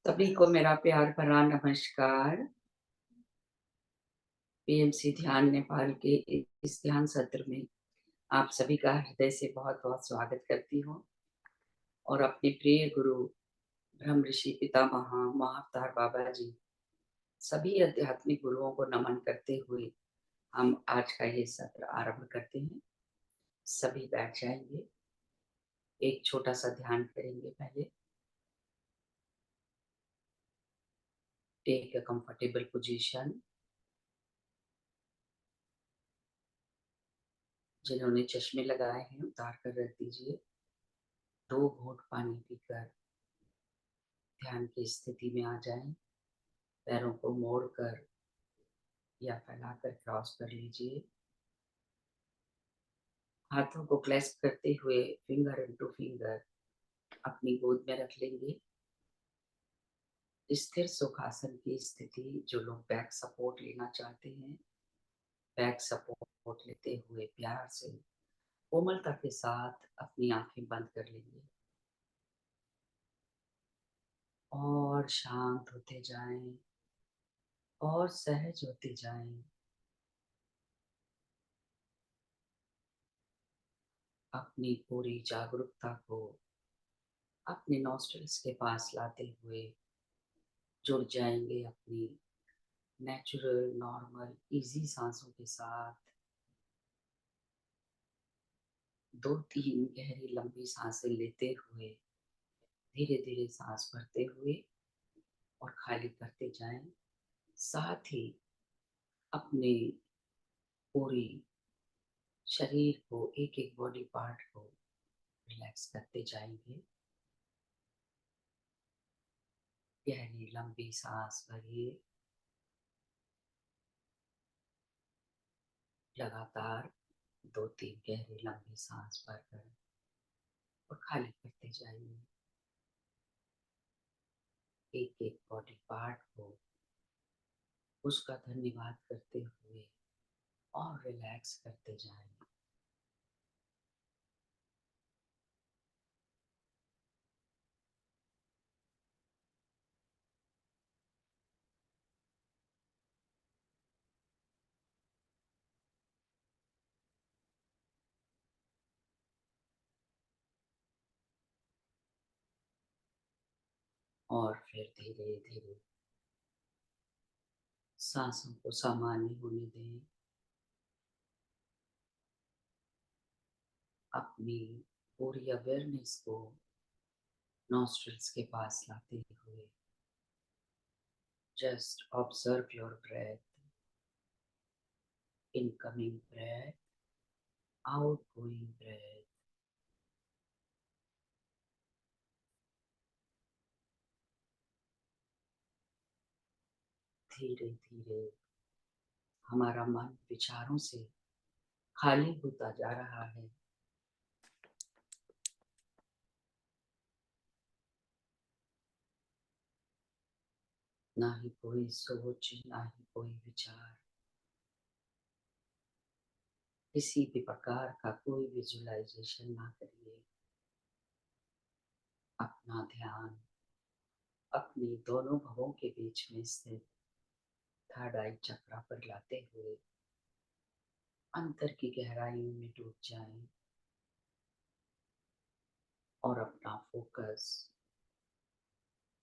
सभी को मेरा प्यार भरा नमस्कार। पीएमसी ध्यान नेपाल के इस ध्यान सत्र में आप सभी का हृदय से बहुत-बहुत स्वागत करती हूँ और अपने प्रिय गुरु ब्रह्म ऋषि पितामह महाअवतार बाबा जी सभी आध्यात्मिक गुरुओं को नमन करते हुए हम आज का ये सत्र आरंभ करते हैं। सभी बैठ जाएंगे, एक छोटा सा ध्यान करेंगे। पहले टेक अ कंफर्टेबल पोजीशन। जिन्होंने चश्मे लगाए हैं उतार कर रख दीजिए। 2 घूंट पानी पीकर ध्यान की स्थिति में आ जाएं। पैरों को मोड़कर या फैलाकर क्रॉस कर लीजिए। हाथों को क्लैस्प करते हुए फिंगर इनटू फिंगर अपनी गोद में रख लेंगे। स्थिर सुखासन की स्थिति। जो लोग बैक सपोर्ट लेना चाहते हैं, बैक सपोर्ट लेते हुए प्यार से कोमलता के साथ अपनी आंखें बंद कर लेंगे और शांत होते जाएं और सहज होते जाएं। अपनी पूरी जागरूकता को अपने नॉस्ट्रल्स के पास लाते हुए जुड़ जाएंगे अपनी नेचुरल नॉर्मल इजी सांसों के साथ। 2-3 गहरी लंबी सांसें लेते हुए धीरे धीरे सांस भरते हुए और खाली करते जाएं। साथ ही अपने पूरी शरीर को एक एक बॉडी पार्ट को रिलैक्स करते जाएंगे। गहरी लंबी सांस भरिए। लगातार 2-3 गहरी लंबी सांस भरकर और खाली करते जाइए। एक एक बॉडी पार्ट को उसका धन्यवाद करते हुए और रिलैक्स करते जाएं। और फिर धीरे धीरे सांसों को सामान्य होने दें। अपनी पूरी अवेयरनेस को नॉस्ट्रल्स के पास लाते हुए just observe your breath. Incoming breath, outgoing breath. धीरे धीरे हमारा मन विचारों से खाली होता जा रहा है। ना ही कोई सोच, ना ही कोई विचार, किसी भी प्रकार का कोई विजुअलाइजेशन ना करिए। अपना ध्यान अपनी दोनों भवों के बीच में स्थित थर्ड आई चक्रा पर लाते हुए अंतर की गहराइयों में डूब जाएं और अपना फोकस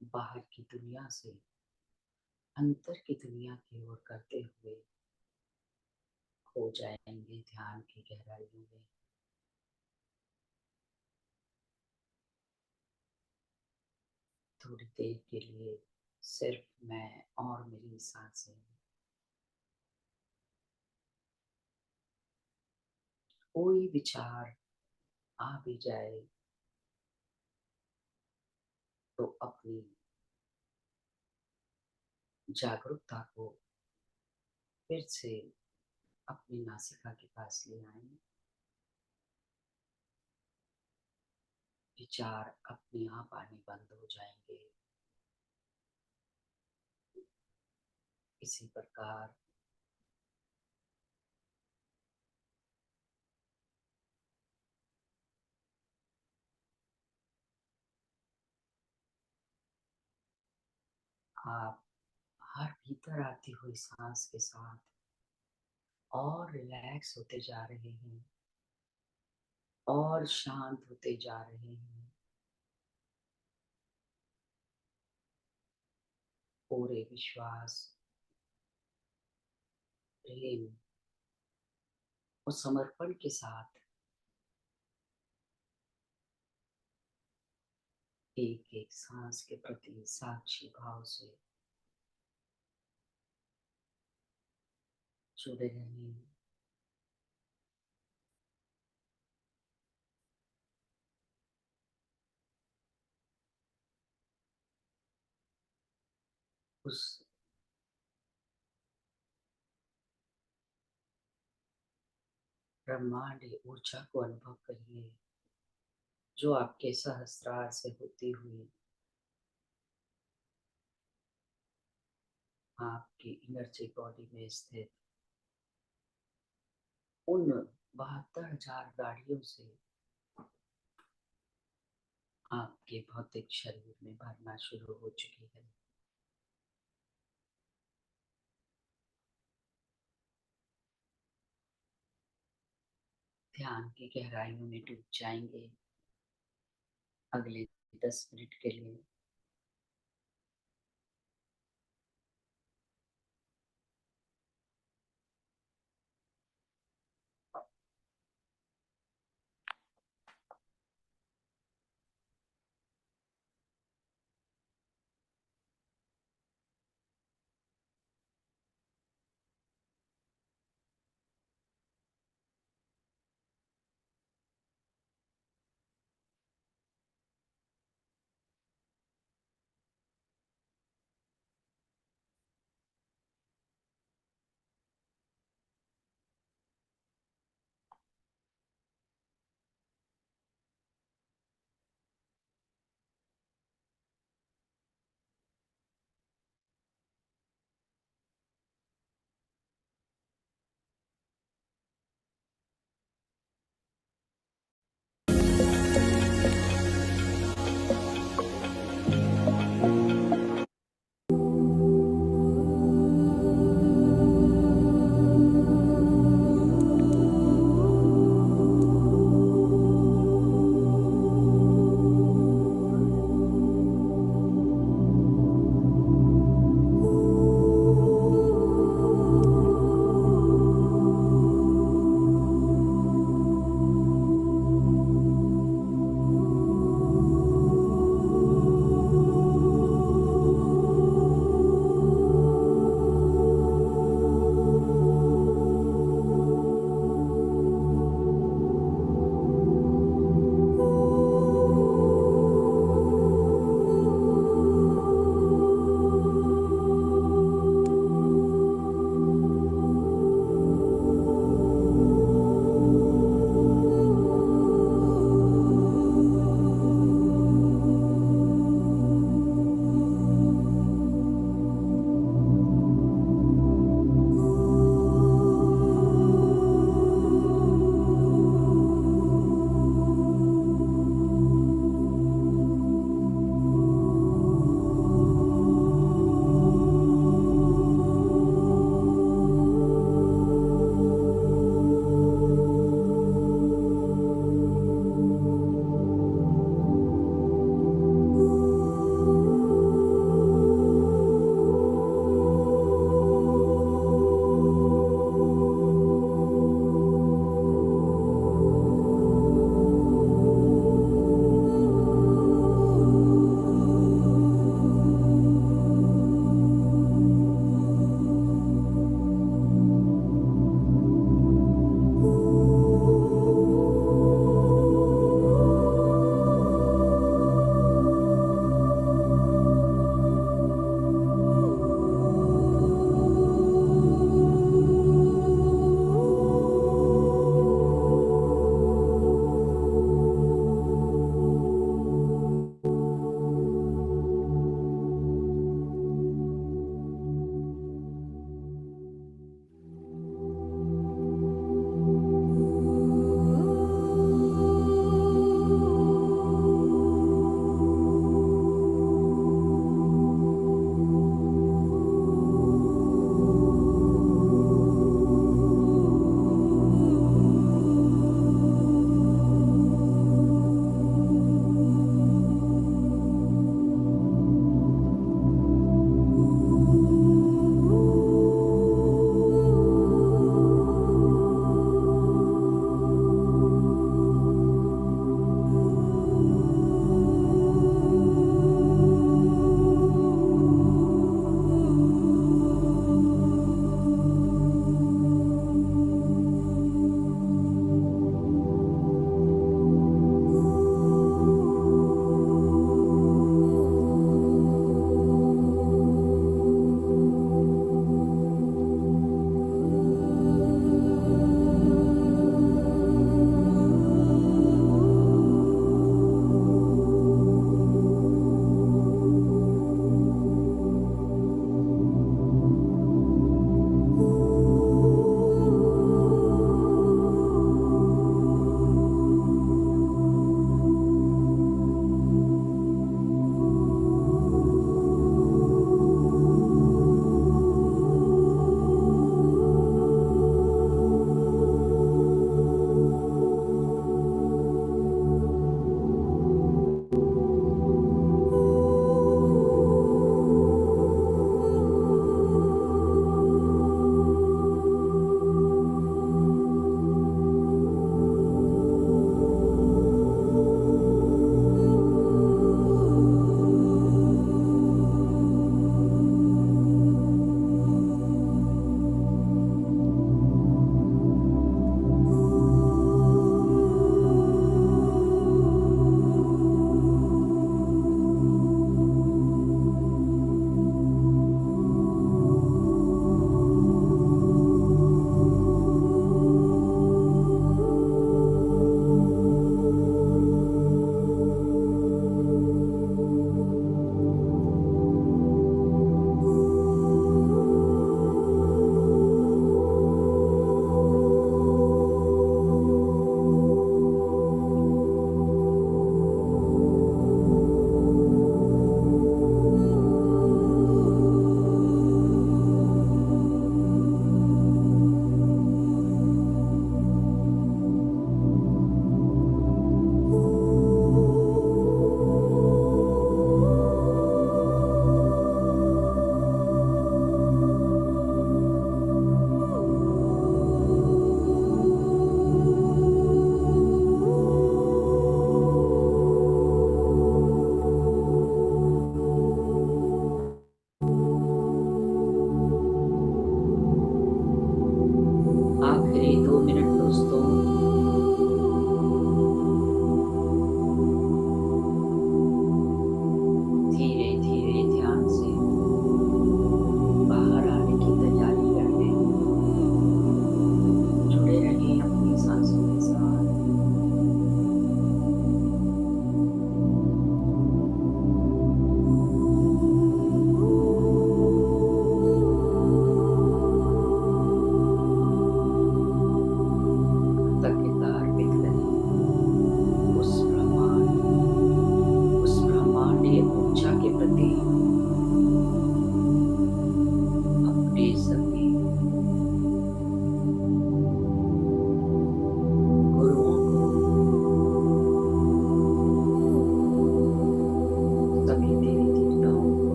बाहर की दुनिया से अंतर की दुनिया की ओर करते हुए खो जाएंगे ध्यान की गहराइयों में। थोड़ी देर के लिए सिर्फ मैं और मेरी सांसें। कोई विचार आ भी जाए तो अपनी जागरूकता को फिर से अपनी नासिका के पास ले आएं। विचार अपने आप आने बंद हो जाएंगे। इसी प्रकार आप हर भीतर आती हुई सांस के साथ और रिलैक्स होते जा रहे हैं और शांत होते जा रहे हैं। पूरे विश्वास, प्रेम और समर्पण के साथ एक एक सांस के प्रति साक्षी भाव से जुड़े रहें। उस ब्रह्मांड ऊर्जा को अनुभव करिए जो आपके सहस्त्रार से होती हुई आपकी एनर्जी बॉडी में स्थित उन 72,000 गाड़ियों से आपके भौतिक शरीर में भरना शुरू हो चुकी है। ध्यान की गहराइयों में डूब जाएंगे अगले 10 मिनट के लिए।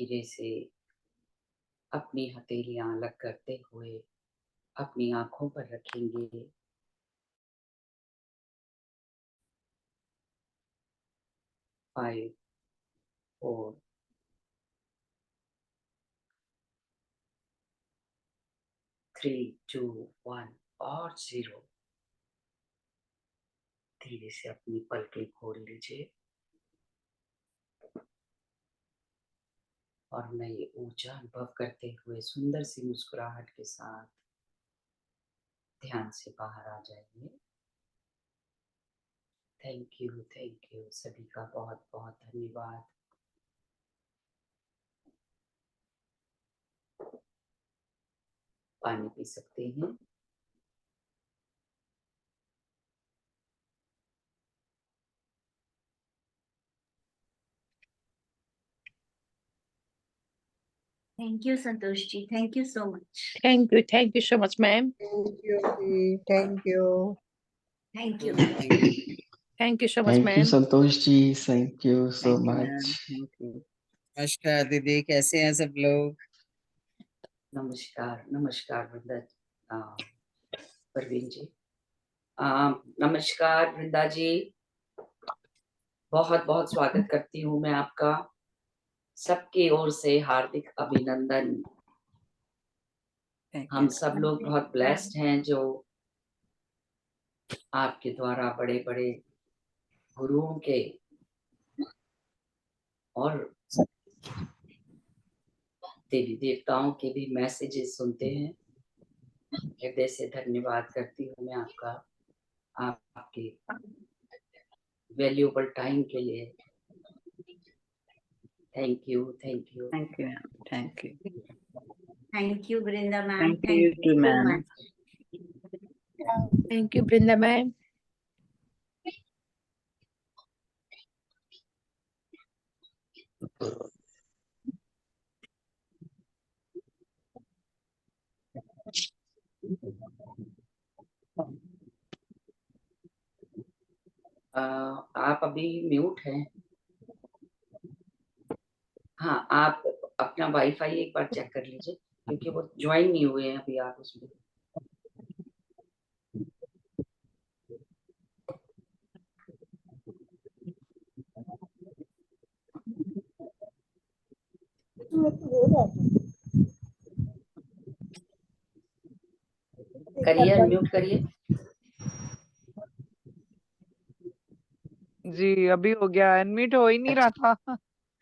धीरे से अपनी हथेलियां अलग करते हुए अपनी आंखों पर रखेंगे। 5, 4, 3, 2, 1 और 0। धीरे से अपनी पलकें खोल लीजिए और नई ऊर्जा अनुभव करते हुए सुंदर सी मुस्कुराहट के साथ ध्यान से बाहर आ जाइए। थैंक यू सभी का बहुत बहुत धन्यवाद। पानी पी सकते हैं। Thank you, Santosh ji. Thank you so much. Thank you so much, ma'am. Thank you, ji. Thank you. Thank you. Thank you so much, Thank you, ma'am. Santosh ji. Thank you so Thank you, much. ma'am. Thank you. नमस्कार दीदी, कैसे हैं सब लोग? नमस्कार नमस्कार वृंदा परवीन जी। नमस्कार वृंदा जी। बहुत बहुत स्वागत करती हूँ मैं आपका। सबकी ओर से हार्दिक अभिनंदन। Thank हम you. सब लोग बहुत ब्लेस्ड हैं जो आपके द्वारा बड़े बड़े गुरुओं के और देवी देवताओं के भी मैसेजेस सुनते हैं। हृदय से धन्यवाद करती हूँ मैं आपका, आपके वैल्यूएबल टाइम के लिए। Thank you. Thank you, ma'am. Thank you. Thank you, Brinda ma'am. Thank you too, so ma'am. much. Thank you, Brinda ma'am. आप अभी म्यूट हैं। हाँ, आप अपना वाईफाई एक बार चेक कर लीजिए क्योंकि वो ज्वाइन नहीं हुए हैं अभी आप उसमें। करिए, अनम्यूट करिए। जी अभी हो गया, अनम्यूट हो ही नहीं रहा था।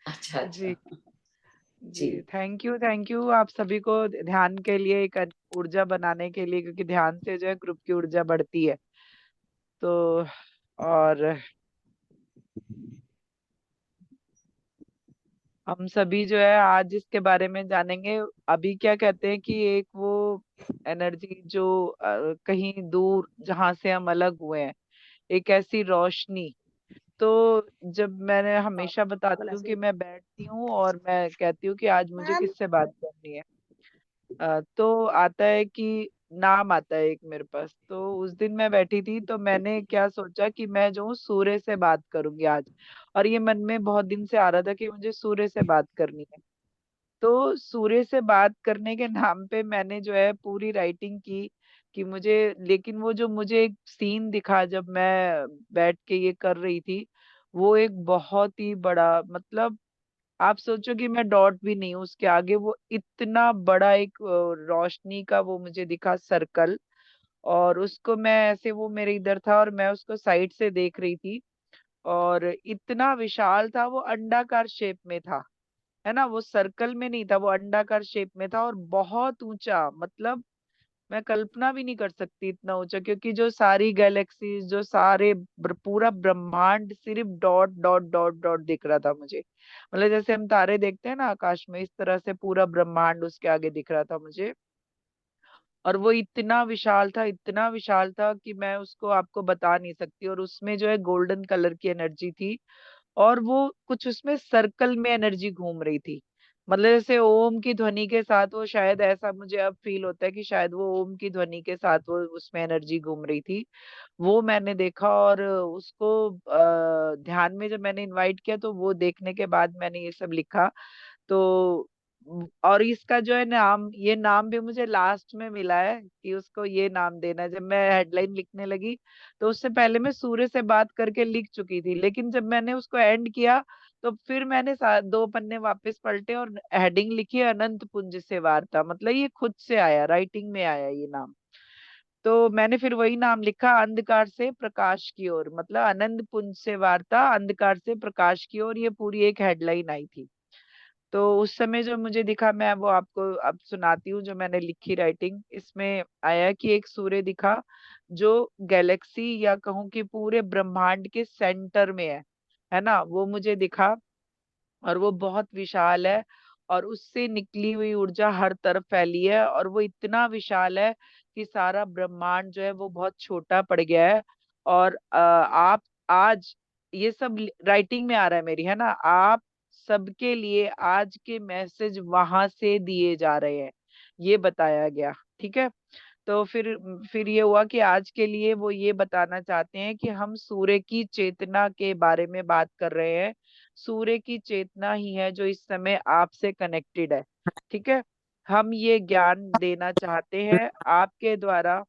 अच्छा जी अच्छा जी थैंक यू आप सभी को ध्यान के लिए, एक ऊर्जा बनाने के लिए, क्योंकि ध्यान से जो है ग्रुप की ऊर्जा बढ़ती है। तो और हम सभी जो है आज इसके बारे में जानेंगे। अभी क्या कहते हैं कि एक वो एनर्जी जो कहीं दूर जहां से हम अलग हुए हैं, एक ऐसी रोशनी। तो जब मैंने हमेशा बताती हूँ कि मैं बैठती हूँ और मैं कहती हूँ कि आज मुझे किससे बात करनी है, तो आता है कि नाम आता है एक मेरे पास। तो उस दिन मैं बैठी थी तो मैंने क्या सोचा कि मैं जो हूँ सूर्य से बात करूंगी आज। और ये मन में बहुत दिन से आ रहा था कि मुझे सूर्य से बात करनी है। तो सूर्य से बात करने के नाम पे मैंने जो है पूरी राइटिंग की कि मुझे, लेकिन वो जो मुझे एक सीन दिखा जब मैं बैठ के ये कर रही थी, वो एक बहुत ही बड़ा, मतलब आप सोचो कि मैं डॉट भी नहीं हूँ उसके आगे, वो इतना बड़ा एक रोशनी का वो मुझे दिखा सर्कल। और उसको मैं ऐसे, वो मेरे इधर था और मैं उसको साइड से देख रही थी। और इतना विशाल था, वो अंडाकार शेप में था, है ना, वो सर्कल में नहीं था, वो अंडाकार शेप में था और बहुत ऊंचा। मतलब मैं कल्पना भी नहीं कर सकती इतना ऊंचा, क्योंकि जो सारी गैलेक्सीज, जो सारे पूरा ब्रह्मांड सिर्फ डॉट डॉट डॉट डॉट दिख रहा था मुझे। मतलब जैसे हम तारे देखते हैं ना आकाश में, इस तरह से पूरा ब्रह्मांड उसके आगे दिख रहा था मुझे। और वो इतना विशाल था कि मैं उसको आपको बता नहीं सकती। और उसमें जो है गोल्डन कलर की एनर्जी थी और वो कुछ उसमें सर्कल में एनर्जी घूम रही थी। मतलब जैसे ओम की ध्वनि के साथ वो, शायद ऐसा मुझे अब फील होता है कि शायद वो ओम की ध्वनि के साथ वो उसमें एनर्जी घूम रही थी। वो मैंने देखा और उसको ध्यान में जब मैंने इनवाइट किया तो वो देखने के बाद मैंने ये सब लिखा। तो और इसका जो है नाम, ये नाम भी मुझे लास्ट में मिला है कि उसको ये नाम देना है। जब मैं हेडलाइन लिखने लगी तो उससे पहले मैं सूर्य से बात करके लिख चुकी थी, लेकिन जब मैंने उसको एंड किया तो फिर मैंने 2 पन्ने वापस पलटे और हेडिंग लिखी अनंत पुंज से वार्ता। मतलब ये खुद से आया, राइटिंग में आया ये नाम। तो मैंने फिर वही नाम लिखा, अंधकार से प्रकाश की ओर, मतलब अनंत पुंज से वार्ता, अंधकार से प्रकाश की ओर, ये पूरी एक हेडलाइन आई थी। तो उस समय जो मुझे दिखा, मैं वो आपको अब सुनाती हूँ जो मैंने लिखी राइटिंग। इसमें आया कि एक सूर्य दिखा जो गैलेक्सी या कहूँ कि पूरे ब्रह्मांड के सेंटर में है ना, वो मुझे दिखा। और वो बहुत विशाल है और उससे निकली हुई ऊर्जा हर तरफ फैली है, और वो इतना विशाल है कि सारा ब्रह्मांड जो है वो बहुत छोटा पड़ गया है। और आप आज, ये सब राइटिंग में आ रहा है मेरी, है ना, आप सबके लिए आज के मैसेज वहां से दिए जा रहे हैं, ये बताया गया। ठीक है। तो फिर ये हुआ कि आज के लिए वो ये बताना चाहते हैं कि हम सूर्य की चेतना के बारे में बात कर रहे हैं। सूर्य की चेतना ही है जो इस समय आपसे कनेक्टेड है। ठीक है। हम ये ज्ञान देना चाहते हैं आपके द्वारा।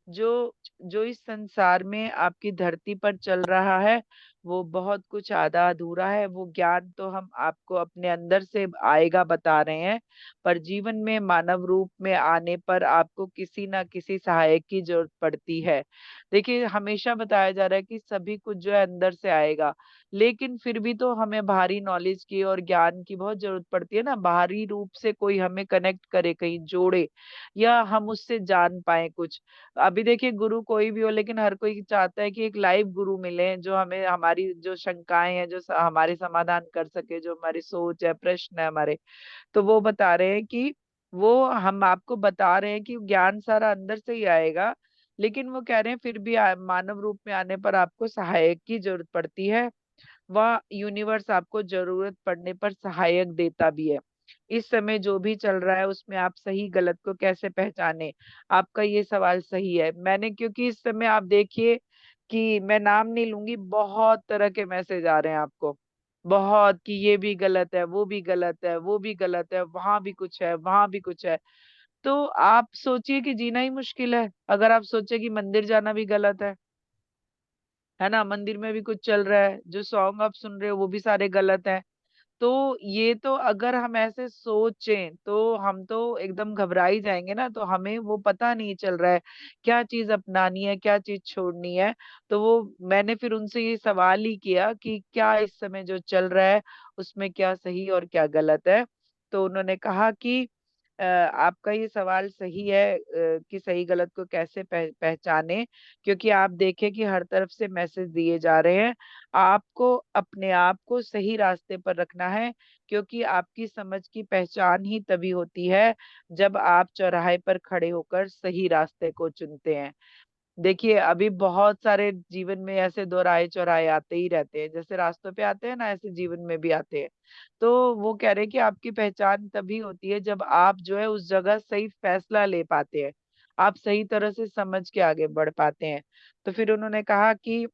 जो जो इस संसार में आपकी धरती पर चल रहा है वो बहुत कुछ आधा अधूरा है। वो ज्ञान तो हम आपको अपने अंदर से आएगा बता रहे हैं, पर जीवन में मानव रूप में आने पर आपको किसी ना किसी सहायक की जरूरत पड़ती है। देखिए, हमेशा बताया जा रहा है कि सभी कुछ जो है अंदर से आएगा, लेकिन फिर भी तो हमें बाहरी नॉलेज की और ज्ञान की बहुत जरूरत पड़ती है ना। बाहरी रूप से कोई हमें कनेक्ट करे, कहीं जोड़े, या हम उससे जान पाए कुछ। अभी देखिए, गुरु कोई भी हो, लेकिन हर कोई चाहता है कि एक लाइव गुरु मिले जो हमें हमारी जो शंकाएं हैं, जो हमारे समाधान कर सके, जो हमारी सोच है, प्रश्न है हमारे। तो वो बता रहे हैं कि वो हम आपको बता रहे हैं कि ज्ञान सारा अंदर से ही आएगा, लेकिन वो कह रहे हैं फिर भी मानव रूप में आने पर आपको सहायक की जरूरत पड़ती है। वह यूनिवर्स आपको जरूरत पड़ने पर सहायक देता भी है। इस समय जो भी चल रहा है उसमें आप सही गलत को कैसे पहचाने, आपका ये सवाल सही है। मैंने, क्योंकि इस समय आप देखिए कि मैं नाम नहीं लूंगी, बहुत तरह के मैसेज आ रहे हैं आपको, बहुत, कि ये भी गलत है, वो भी गलत है, वो भी गलत है, वहां भी कुछ है, वहां भी कुछ है। तो आप सोचिए कि जीना ही मुश्किल है अगर आप सोचे कि मंदिर जाना भी गलत है ना, मंदिर में भी कुछ चल रहा है, जो सॉन्ग आप सुन रहे हो वो भी सारे गलत हैं। तो ये तो अगर हम ऐसे सोचें तो हम तो एकदम घबरा ही जाएंगे ना। तो हमें वो पता नहीं चल रहा है क्या चीज अपनानी है, क्या चीज छोड़नी है। तो वो मैंने फिर उनसे ये सवाल ही किया कि क्या इस समय जो चल रहा है उसमें क्या सही और क्या गलत है। तो उन्होंने कहा कि आपका ये सवाल सही है कि सही गलत को कैसे पहचाने, क्योंकि आप देखें कि हर तरफ से मैसेज दिए जा रहे हैं। आपको अपने आप को सही रास्ते पर रखना है, क्योंकि आपकी समझ की पहचान ही तभी होती है जब आप चौराहे पर खड़े होकर सही रास्ते को चुनते हैं। देखिए, अभी बहुत सारे जीवन में ऐसे दोराहे चौराहे आते ही रहते हैं, जैसे रास्तों पे आते हैं ना, ऐसे जीवन में भी आते हैं। तो वो कह रहे हैं कि आपकी पहचान तभी होती है जब आप जो है उस जगह सही फैसला ले पाते हैं, आप सही तरह से समझ के आगे बढ़ पाते हैं। तो फिर उन्होंने कहा कि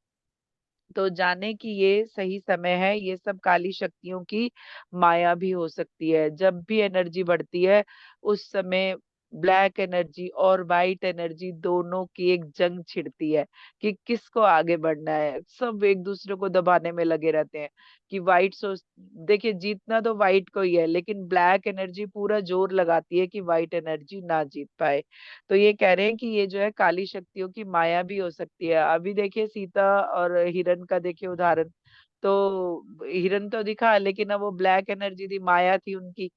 तो जाने कि ये सही समय है, ये सब काली शक्तियों की माया भी हो सकती है। जब भी एनर्जी बढ़ती है उस समय ब्लैक एनर्जी और वाइट एनर्जी दोनों की एक जंग छिड़ती है कि किसको आगे बढ़ना है। सब एक दूसरे को दबाने में लगे रहते हैं कि वाइट सोच, देखिए जीतना तो वाइट को ही है, लेकिन ब्लैक एनर्जी पूरा जोर लगाती है कि वाइट एनर्जी ना जीत पाए। तो ये कह रहे हैं कि ये जो है काली शक्तियों की माया भी हो सकती है। अभी देखिए सीता और हिरन का देखिए उदाहरण, तो हिरन तो दिखा, लेकिन अब वो ब्लैक एनर्जी थी, माया थी उनकी।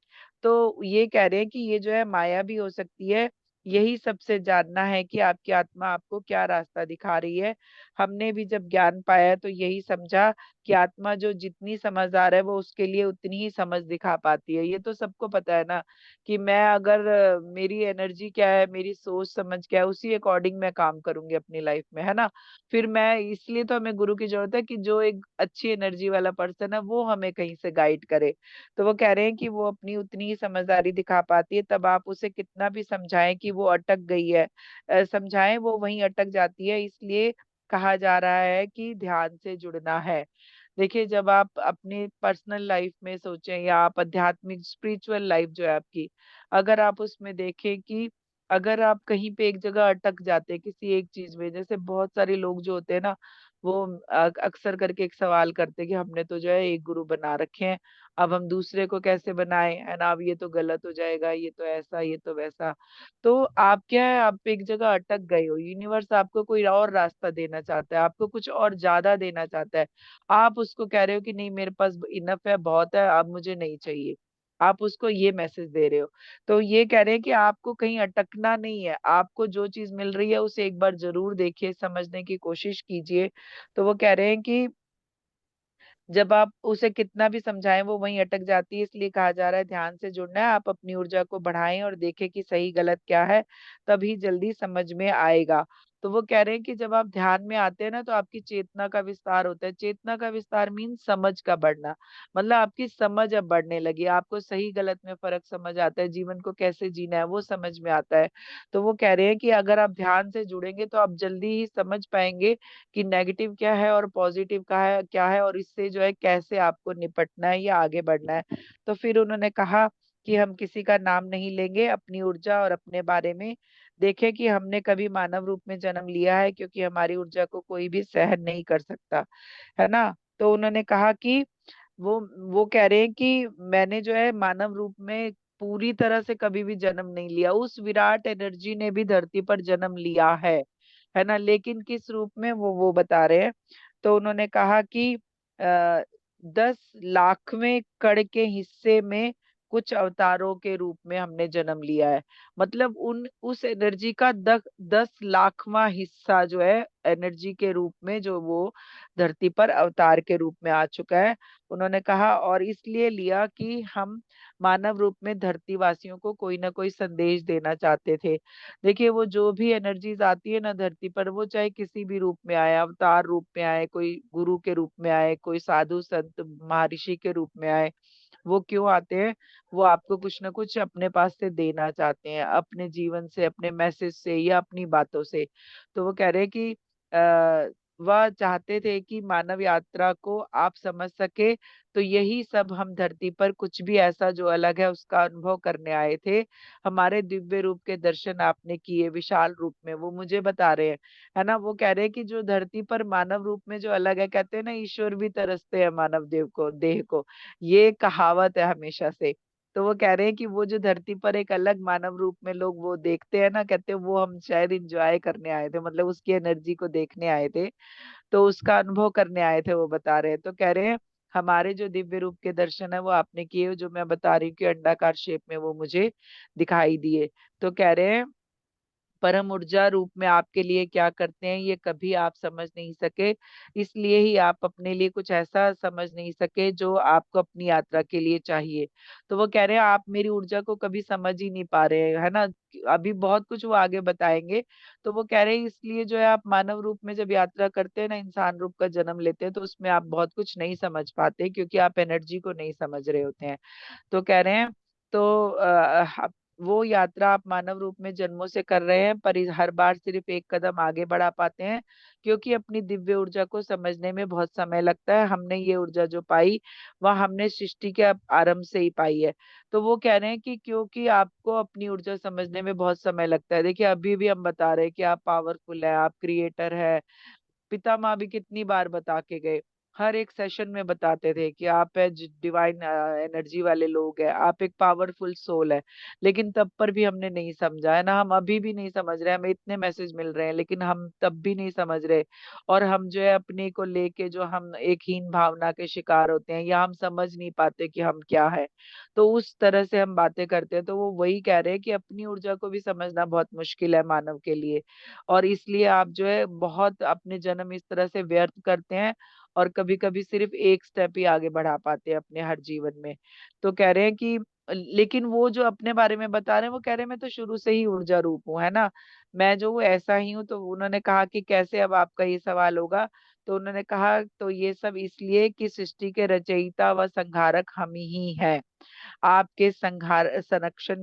तो ये कह रहे हैं कि ये जो है माया भी हो सकती है। यही सबसे जानना है कि आपकी आत्मा आपको क्या रास्ता दिखा रही है। हमने भी जब ज्ञान पाया तो यही समझा कि आत्मा जो जितनी समझदार है वो उसके लिए उतनी ही समझ दिखा पाती है। ये तो सबको पता है ना कि मैं अगर मेरी एनर्जी क्या है, मेरी सोच समझ क्या है, उसी अकॉर्डिंग मैं काम करूंगी अपनी लाइफ में, है ना। फिर मैं, इसलिए तो हमें गुरु की जरूरत है कि जो एक अच्छी एनर्जी वाला पर्सन है वो हमें कहीं से गाइड करे। तो वो कह रहे हैं कि वो अपनी उतनी ही समझदारी दिखा पाती है, तब आप उसे कितना भी समझाएं कि वो अटक गई है, समझाएं वो वहीं अटक जाती है। इसलिए कहा जा रहा है कि ध्यान से जुड़ना है। देखिए, जब आप अपनी पर्सनल लाइफ में सोचें या आप आध्यात्मिक स्पिरिचुअल लाइफ जो है आपकी, अगर आप उसमें देखें कि अगर आप कहीं पे एक जगह अटक जाते हैं किसी एक चीज में, जैसे बहुत सारे लोग जो होते हैं ना, वो अक्सर करके एक सवाल करते हैं कि हमने तो जो है एक गुरु बना रखे हैं, अब हम दूसरे को कैसे बनाएं, है ना, अब ये तो गलत हो जाएगा, ये तो ऐसा, ये तो वैसा। तो आप क्या है, आप एक जगह अटक गए हो, यूनिवर्स आपको कोई और रास्ता देना चाहता है, आपको कुछ और ज्यादा देना चाहता है। आप उसको कह रहे हो कि नहीं, मेरे पास इनफ है, बहुत है, अब मुझे नहीं चाहिए। आप उसको ये मैसेज दे रहे हो। तो ये कह रहे हैं कि आपको कहीं अटकना नहीं है, आपको जो चीज मिल रही है उसे एक बार जरूर देखिए, समझने की कोशिश कीजिए। तो वो कह रहे हैं कि जब आप उसे कितना भी समझाएं वो वहीं अटक जाती है, इसलिए कहा जा रहा है ध्यान से जुड़ना है, आप अपनी ऊर्जा को बढ़ाएं और देखें कि सही गलत क्या है, तभी जल्दी समझ में आएगा। तो वो कह रहे हैं कि जब आप ध्यान में आते हैं ना, तो आपकी चेतना का विस्तार होता है। चेतना का विस्तार मीन समझ का बढ़ना, मतलब आपकी समझ अब बढ़ने लगी, आपको सही गलत में फर्क समझ आता है, जीवन को कैसे जीना है वो समझ में आता है। तो वो कह रहे हैं कि अगर आप ध्यान से जुड़ेंगे तो आप जल्दी ही समझ पाएंगे कि नेगेटिव क्या है और पॉजिटिव का है क्या है, और इससे जो है कैसे आपको निपटना है या आगे बढ़ना है। तो फिर उन्होंने कहा कि हम किसी का नाम नहीं लेंगे, अपनी ऊर्जा और अपने बारे में देखें कि हमने कभी मानव रूप में जन्म लिया है, क्योंकि हमारी ऊर्जा को कोई भी सहन नहीं कर सकता, है ना। तो उन्होंने कहा कि वो वो कह रहे हैं कि मैंने जो है मानव रूप में पूरी तरह से कभी भी जन्म नहीं लिया, उस विराट एनर्जी ने भी धरती पर जन्म लिया है ना, लेकिन किस रूप में वो बता रहे हैं। तो उन्होंने कहा कि 10 लाखवें कण के हिस्से में कुछ अवतारों के रूप में हमने जन्म लिया है, मतलब उन उस एनर्जी का 10 लाखवां हिस्सा जो है एनर्जी के रूप में जो वो धरती पर अवतार के रूप में आ चुका है। उन्होंने कहा और इसलिए लिया कि हम मानव रूप में धरती वासियों को कोई ना कोई संदेश देना चाहते थे। देखिए, वो जो भी एनर्जीज आती है ना धरती पर, वो चाहे किसी भी रूप में आए, अवतार रूप में आए, कोई गुरु के रूप में आए, कोई साधु संत महर्षि के रूप में आए, वो क्यों आते हैं? वो आपको कुछ ना कुछ अपने पास से देना चाहते हैं, अपने जीवन से, अपने मैसेज से या अपनी बातों से। तो वो कह रहे हैं कि वह चाहते थे कि मानव यात्रा को आप समझ सके, तो यही सब हम धरती पर कुछ भी ऐसा जो अलग है उसका अनुभव करने आए थे। हमारे दिव्य रूप के दर्शन आपने किए विशाल रूप में, वो मुझे बता रहे हैं, है ना। वो कह रहे हैं कि जो धरती पर मानव रूप में जो अलग है, कहते हैं ना ईश्वर भी तरसते हैं मानव देव को, देह को, ये कहावत है हमेशा से। तो वो कह रहे हैं कि वो जो धरती पर एक अलग मानव रूप में लोग वो देखते हैं ना, कहते हैं वो हम शायद इंजॉय करने आए थे, मतलब उसकी एनर्जी को देखने आए थे, तो उसका अनुभव करने आए थे, वो बता रहे हैं। तो कह रहे हैं हमारे जो दिव्य रूप के दर्शन है वो आपने किए, जो मैं बता रही हूँ कि अंडाकार शेप में वो मुझे दिखाई दिए। तो कह रहे हैं परम ऊर्जा रूप में आपके लिए क्या करते हैं ये कभी आप समझ नहीं सके, इसलिए ही आप अपने लिए कुछ ऐसा समझ नहीं सके जो आपको अपनी यात्रा के लिए चाहिए। तो वो कह रहे हैं आप मेरी ऊर्जा को कभी समझ ही नहीं पा रहे हैं, है ना। अभी बहुत कुछ वो आगे बताएंगे। तो वो कह रहे हैं इसलिए जो है आप मानव रूप में जब यात्रा करते हैं ना, इंसान रूप का जन्म लेते हैं, तो उसमें आप बहुत कुछ नहीं समझ पाते, क्योंकि आप एनर्जी को नहीं समझ रहे होते हैं। तो कह रहे हैं तो वो यात्रा आप मानव रूप में जन्मों से कर रहे हैं, पर हर बार सिर्फ एक कदम आगे बढ़ा पाते हैं, क्योंकि अपनी दिव्य ऊर्जा को समझने में बहुत समय लगता है। हमने ये ऊर्जा जो पाई वह हमने सृष्टि के आरंभ से ही पाई है। तो वो कह रहे हैं कि क्योंकि आपको अपनी ऊर्जा समझने में बहुत समय लगता है, देखिए अभी भी हम बता रहे हैं कि आप पावरफुल है, आप क्रिएटर है, पितामह भी कितनी बार बता के गए, हर एक सेशन में बताते थे कि आप है डिवाइन एनर्जी वाले लोग हैं, आप एक पावरफुल सोल है। लेकिन तब पर भी हमने नहीं समझा, है ना, हम अभी भी नहीं समझ रहे, हमें इतने मैसेज मिल रहे हैं लेकिन हम तब भी नहीं समझ रहे। और हम जो है अपने को लेके जो हम एक हीन भावना के शिकार होते हैं, या हम समझ नहीं पाते कि हम क्या है, तो उस तरह से हम बातें करते हैं। तो वो वही कह रहे हैं कि अपनी ऊर्जा को भी समझना बहुत मुश्किल है मानव के लिए, और इसलिए आप जो है बहुत अपने जन्म इस तरह से व्यर्थ करते हैं, और कभी कभी सिर्फ एक स्टेप ही आगे बढ़ा पाते हैं अपने हर जीवन में। तो कह रहे हैं कि लेकिन वो जो अपने बारे में बता रहे हैं, वो कह रहे हैं मैं तो शुरू से ही ऊर्जा रूप हूँ, है ना, मैं जो हूँ ऐसा ही हूँ। तो उन्होंने कहा कि कैसे, अब आपका ये सवाल होगा। तो उन्होंने कहा तो ये सब इसलिए कि सृष्टि के रचयिता व संहारक हम ही हैं, आपके संहार संरक्षक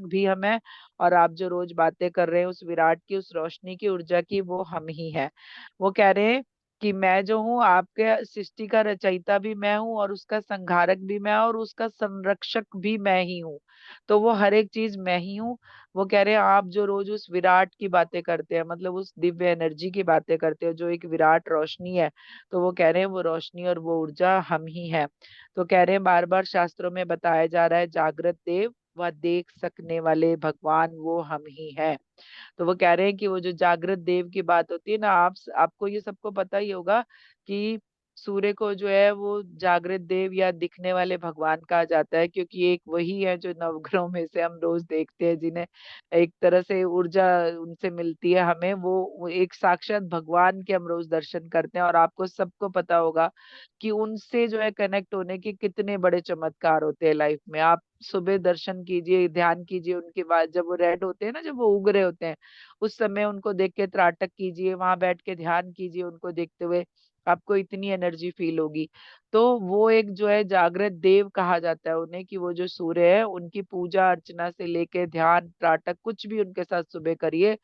भी हम हैं, और आप जो रोज बातें कर रहे हैं उस विराट की, उस रोशनी की, ऊर्जा की, वो हम ही हैं। वो कह रहे हैं कि मैं जो हूँ आपके सृष्टि का रचयिता भी मैं हूँ और उसका संहारक भी मैं और उसका संरक्षक भी मैं ही हूँ। तो वो हर एक चीज मैं ही हूँ। वो कह रहे हैं आप जो रोज उस विराट की बातें करते हैं, मतलब उस दिव्य एनर्जी की बातें करते हो जो एक विराट रोशनी है, तो वो कह रहे हैं वो रोशनी और वो ऊर्जा हम ही है। तो कह रहे हैं बार बार शास्त्रों में बताया जा रहा है जागृत देव व देख सकने वाले भगवान वो हम ही है। तो वो कह रहे हैं कि वो जो जागृत देव की बात होती है ना, आपको ये सबको पता ही होगा कि सूर्य को जो है वो जागृत देव या दिखने वाले भगवान कहा जाता है, क्योंकि एक वही है जो नवग्रहों में से हम रोज देखते हैं, जिन्हें एक तरह से ऊर्जा उनसे मिलती है हमें, वो एक साक्षात भगवान के हम रोज दर्शन करते हैं। और आपको सबको पता होगा कि उनसे जो है कनेक्ट होने के कितने बड़े चमत्कार होते हैं लाइफ में। आप सुबह दर्शन कीजिए, ध्यान कीजिए उनके बाद, जब वो रेड होते हैं ना, जब वो उग रहे होते हैं, उस समय उनको देख के त्राटक कीजिए, वहां बैठ के ध्यान कीजिए उनको देखते हुए, आपको इतनी एनर्जी फील होगी। तो वो एक जो है जागृत देव कहा जाता है उन्हें, कि वो जो सूर्य है उनकी पूजा अर्चना से लेके ध्यान त्राटक कुछ भी उनके साथ सुबह करिए,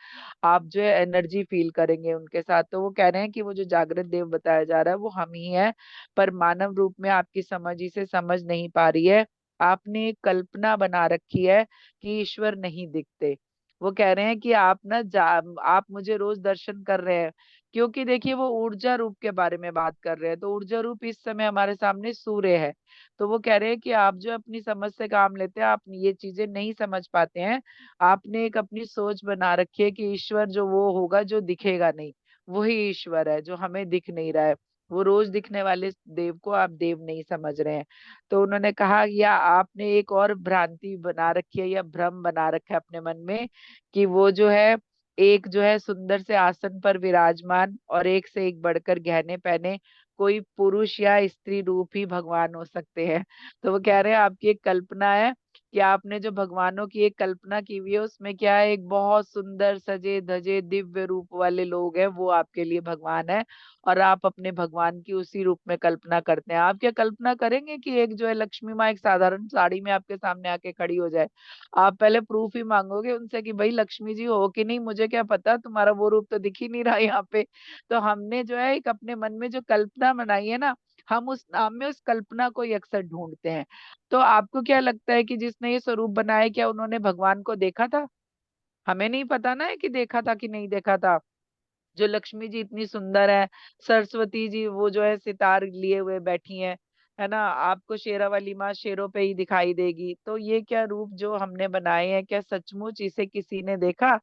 आप जो है एनर्जी फील करेंगे उनके साथ। तो वो कह रहे हैं कि वो जो जागृत देव बताया जा रहा है वो हम ही है, पर मानव रूप में आपकी समझ इसे समझ नहीं पा रही है। आपने एक कल्पना बना रखी है कि ईश्वर नहीं दिखते। वो कह रहे हैं कि आप मुझे रोज दर्शन कर रहे हैं, क्योंकि देखिए वो ऊर्जा रूप के बारे में बात कर रहे हैं, तो ऊर्जा रूप इस समय हमारे सामने सूर्य है। तो वो कह रहे हैं कि आप जो अपनी समझ से काम लेते हैं, आप ये चीजें नहीं समझ पाते हैं। आपने एक अपनी सोच बना रखी है कि ईश्वर जो वो होगा जो दिखेगा नहीं, वही ईश्वर है जो हमें दिख नहीं रहा है। वो रोज दिखने वाले देव को आप देव नहीं समझ रहे हैं। तो उन्होंने कहा या आपने एक और भ्रांति बना रखी है या भ्रम बना रखा है अपने मन में, कि वो जो है एक जो है सुंदर से आसन पर विराजमान और एक से एक बढ़कर गहने पहने कोई पुरुष या स्त्री रूप ही भगवान हो सकते हैं। तो वो कह रहे हैं आपकी एक कल्पना है, कि आपने जो भगवानों की एक कल्पना की हुई है उसमें क्या है, एक बहुत सुंदर सजे धजे दिव्य रूप वाले लोग हैं, वो आपके लिए भगवान है। और आप अपने भगवान की उसी रूप में कल्पना करते हैं। आप क्या कल्पना करेंगे कि एक जो है लक्ष्मी माँ एक साधारण साड़ी में आपके सामने आके खड़ी हो जाए? आप पहले प्रूफ ही मांगोगे उनसे कि भाई लक्ष्मी जी हो कि नहीं, मुझे क्या पता, तुम्हारा वो रूप तो दिख ही नहीं रहा यहाँ पे। तो हमने जो है एक अपने मन में जो कल्पना बनाई है ना, हम उस नाम में उस कल्पना को ही अक्सर ढूंढते हैं। तो आपको क्या लगता है कि जिसने ये स्वरूप बनाया, क्या उन्होंने भगवान को देखा था? हमें नहीं पता ना है कि देखा था कि नहीं देखा था। जो लक्ष्मी जी इतनी सुंदर है, सरस्वती जी वो जो है सितार लिए हुए बैठी हैं, है ना, आपको शेरावाली माँ शेरों पे ही दिखाई देगी। तो ये क्या रूप जो हमने बनाए हैं, क्या सचमुच इसे किसी ने देखा?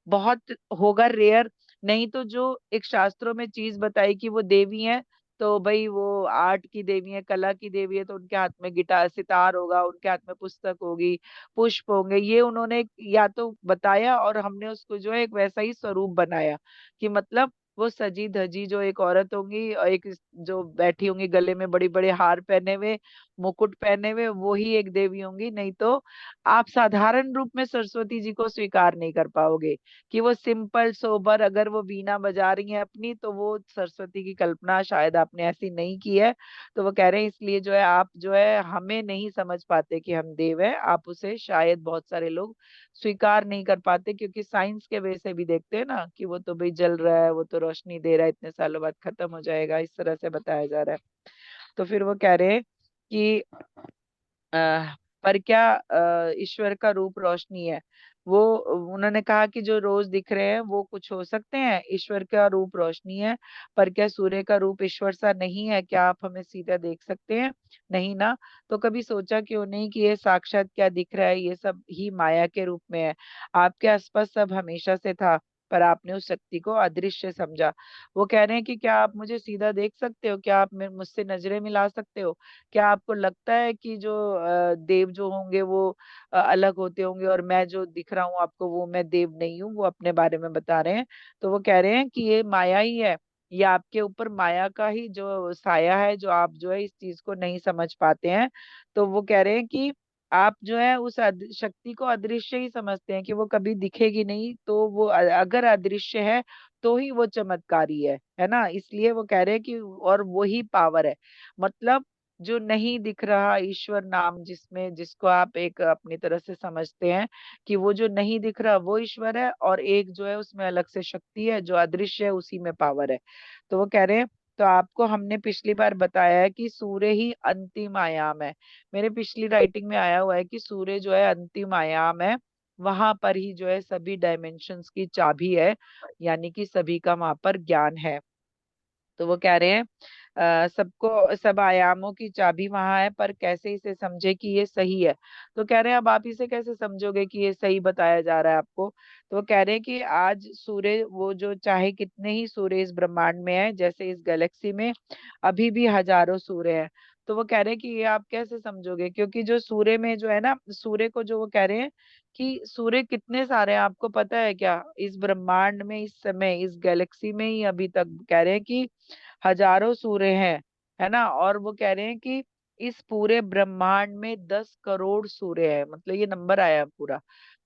बहुत होगा रेयर। नहीं तो जो एक शास्त्रों में चीज बताई कि वो देवी है, तो भाई वो आर्ट की देवी है, कला की देवी है, तो उनके हाथ में गिटार सितार होगा, उनके हाथ में पुस्तक होगी, पुष्प होंगे, ये उन्होंने या तो बताया और हमने उसको जो है एक वैसा ही स्वरूप बनाया, कि मतलब वो सजी धजी जो एक औरत होंगी और जो बैठी होंगी गले में बड़ी बड़े हार पहने हुए, मुकुट पहने हुए, वो ही एक देवी होंगी। नहीं तो आप साधारण रूप में सरस्वती जी को स्वीकार नहीं कर पाओगे, कि वो सिंपल सोबर अगर वो वीणा बजा रही हैं अपनी, तो वो सरस्वती की कल्पना शायद आपने ऐसी नहीं की है। तो वो कह रहे हैं इसलिए जो है आप जो है हमें नहीं समझ पाते कि हम देव हैं, आप उसे शायद बहुत सारे लोग स्वीकार नहीं कर पाते, क्योंकि साइंस के वे से भी देखते हैं ना कि वो तो भाई जल रहा है, वो तो रोशनी दे रहा है, इतने सालों बाद खत्म हो जाएगा, इस तरह से बताया जा रहा है। तो फिर वो कह रहे हैं कि पर क्या ईश्वर का रूप रोशनी है? वो उन्होंने कहा कि जो रोज दिख रहे हैं वो कुछ हो सकते हैं, ईश्वर का रूप रोशनी है, पर क्या सूर्य का रूप ईश्वर सा नहीं है? क्या आप हमें सीधा देख सकते हैं? नहीं ना। तो कभी सोचा क्यों नहीं कि ये साक्षात क्या दिख रहा है, ये सब ही माया के रूप में है। आपके आसपास सब हमेशा से था, पर आपने उस शक्ति को अदृश्य समझा। वो कह रहे हैं कि क्या आप मुझे सीधा देख सकते हो? क्या आप मुझसे नजरें मिला सकते हो? क्या आपको लगता है कि जो देव जो होंगे वो अलग होते होंगे, और मैं जो दिख रहा हूँ आपको वो मैं देव नहीं हूँ? वो अपने बारे में बता रहे हैं। तो वो कह रहे हैं कि ये माया ही है, ये आपके ऊपर माया का ही जो साया है, जो आप जो है इस चीज को नहीं समझ पाते हैं। तो वो कह रहे हैं कि आप जो है उस शक्ति को अदृश्य ही समझते हैं, कि वो कभी दिखेगी नहीं, तो वो अगर अदृश्य है तो ही वो चमत्कारी है ना। इसलिए वो कह रहे हैं कि और वही पावर है, मतलब जो नहीं दिख रहा ईश्वर नाम, जिसमें जिसको आप एक अपनी तरह से समझते हैं कि वो जो नहीं दिख रहा वो ईश्वर है, और एक जो है उसमें अलग से शक्ति है जो अदृश्य है, उसी में पावर है। तो वो कह रहे हैं तो आपको हमने पिछली बार बताया है कि सूर्य ही अंतिम आयाम है। मेरे पिछली राइटिंग में आया हुआ है कि सूर्य जो है अंतिम आयाम है, वहां पर ही जो है सभी डायमेंशंस की चाबी है, यानी कि सभी का वहां पर ज्ञान है। तो वो कह रहे हैं सबको सब आयामों की चाबी वहां है, पर कैसे इसे समझे कि ये सही है। तो कह रहे हैं अब आप इसे कैसे समझोगे कि ये सही बताया जा रहा है आपको। तो वो कह रहे हैं कि आज सूर्य, वो जो चाहे कितने ही सूर्य इस ब्रह्मांड में है, जैसे इस गैलेक्सी में अभी भी हजारों सूर्य हैं। तो वो कह रहे हैं कि ये आप कैसे समझोगे, क्योंकि जो सूर्य में जो है ना, सूर्य को जो वो कह रहे हैं कि सूर्य कितने सारे हैं आपको पता है क्या इस ब्रह्मांड में, इस समय इस गैलेक्सी में ही अभी तक कह रहे हैं कि हजारों सूर्य हैं, है ना। और वो कह रहे हैं कि इस पूरे ब्रह्मांड में 10 करोड़ सूर्य है, मतलब ये नंबर आया पूरा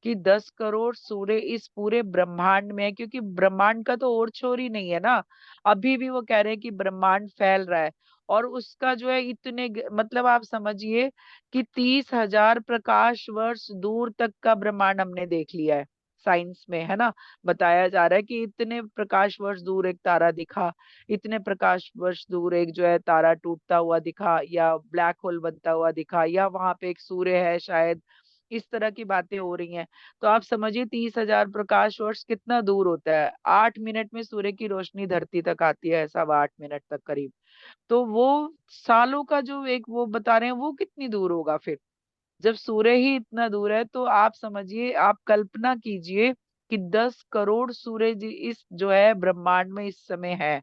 कि 10 करोड़ सूर्य इस पूरे ब्रह्मांड में है, क्योंकि ब्रह्मांड का तो और छोर ही नहीं है ना। अभी भी वो कह रहे हैं कि ब्रह्मांड फैल रहा है, और उसका जो है मतलब आप समझिए कि 30,000 प्रकाश वर्ष दूर तक का ब्रह्मांड हमने देख लिया है साइंस में, है ना। बताया जा रहा है कि इतने प्रकाश वर्ष दूर एक तारा दिखा, इतने प्रकाश वर्ष दूर एक जो है तारा टूटता हुआ दिखा, या ब्लैक होल बनता हुआ दिखा, या वहां पे एक सूर्य है शायद, इस तरह की बातें हो रही हैं। तो आप समझिए 30,000 प्रकाश वर्ष कितना दूर होता है। 8 मिनट में सूर्य की रोशनी धरती तक आती है, 8.25 मिनट तक करीब। तो वो सालों का जो एक वो बता रहे हैं, वो कितनी दूर होगा फिर। जब सूर्य ही इतना दूर है, तो आप समझिए, आप कल्पना कीजिए कि 10 करोड़ सूर्य इस जो है ब्रह्मांड में इस समय है।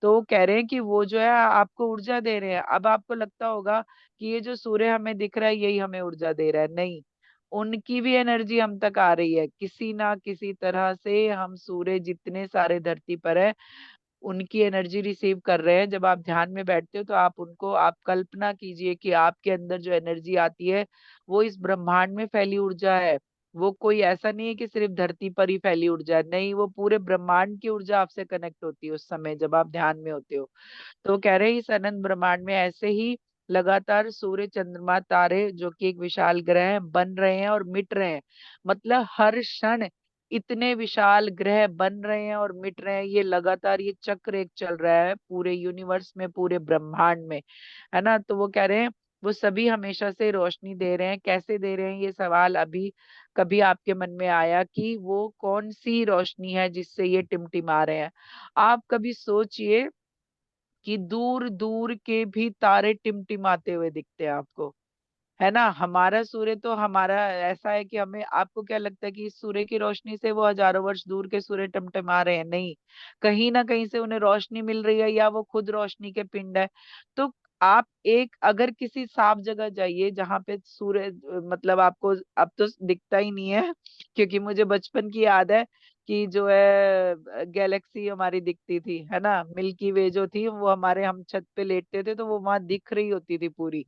तो वो कह रहे हैं कि वो जो है आपको ऊर्जा दे रहे हैं। अब आपको लगता होगा कि ये जो सूर्य हमें दिख रहा है यही हमें ऊर्जा दे रहा है, नहीं, उनकी भी एनर्जी हम तक आ रही है किसी ना किसी तरह से। हम सूर्य जितने सारे धरती पर है, उनकी एनर्जी रिसीव कर रहे हैं। जब आप ध्यान में बैठते हो तो आप कल्पना कीजिए कि आपके अंदर जो एनर्जी आती है वो इस ब्रह्मांड में फैली ऊर्जा है। वो कोई ऐसा नहीं है कि सिर्फ धरती पर ही फैली ऊर्जा है, नहीं, वो पूरे ब्रह्मांड की ऊर्जा आपसे कनेक्ट होती है उस समय जब आप ध्यान में होते हो। तो कह रहे हैं इस अनंत ब्रह्मांड में ऐसे ही लगातार सूर्य, चंद्रमा, तारे जो कि एक विशाल ग्रह है, बन रहे हैं और मिट रहे हैं। मतलब हर क्षण इतने विशाल ग्रह बन रहे हैं और मिट रहे हैं। ये लगातार ये चक्र एक चल रहा है पूरे यूनिवर्स में, पूरे ब्रह्मांड में, है ना। तो वो कह रहे हैं वो सभी हमेशा से रोशनी दे रहे हैं। कैसे दे रहे हैं, ये सवाल अभी कभी आपके मन में आया कि वो कौन सी रोशनी है जिससे ये टिमटिमा रहे हैं। आप कभी सोचिए कि दूर दूर के भी तारे टिमटिमाते हुए दिखते हैं आपको, है ना। हमारा सूर्य तो हमारा ऐसा है कि हमें, आपको क्या लगता है कि इस सूर्य की रोशनी से वो हजारों वर्ष दूर के सूर्य टिमटिमा रहे हैं? नहीं, कहीं ना कहीं से उन्हें रोशनी मिल रही है, या वो खुद रोशनी के पिंड है। तो आप एक अगर किसी साफ जगह जाइए जहां पे सूर्य, मतलब आपको अब तो दिखता ही नहीं है क्योंकि मुझे बचपन की याद है कि जो है गैलेक्सी हमारी दिखती थी, है ना। मिल्की वे जो थी वो हमारे, हम छत पे लेटते थे तो वो वहां दिख रही होती थी पूरी,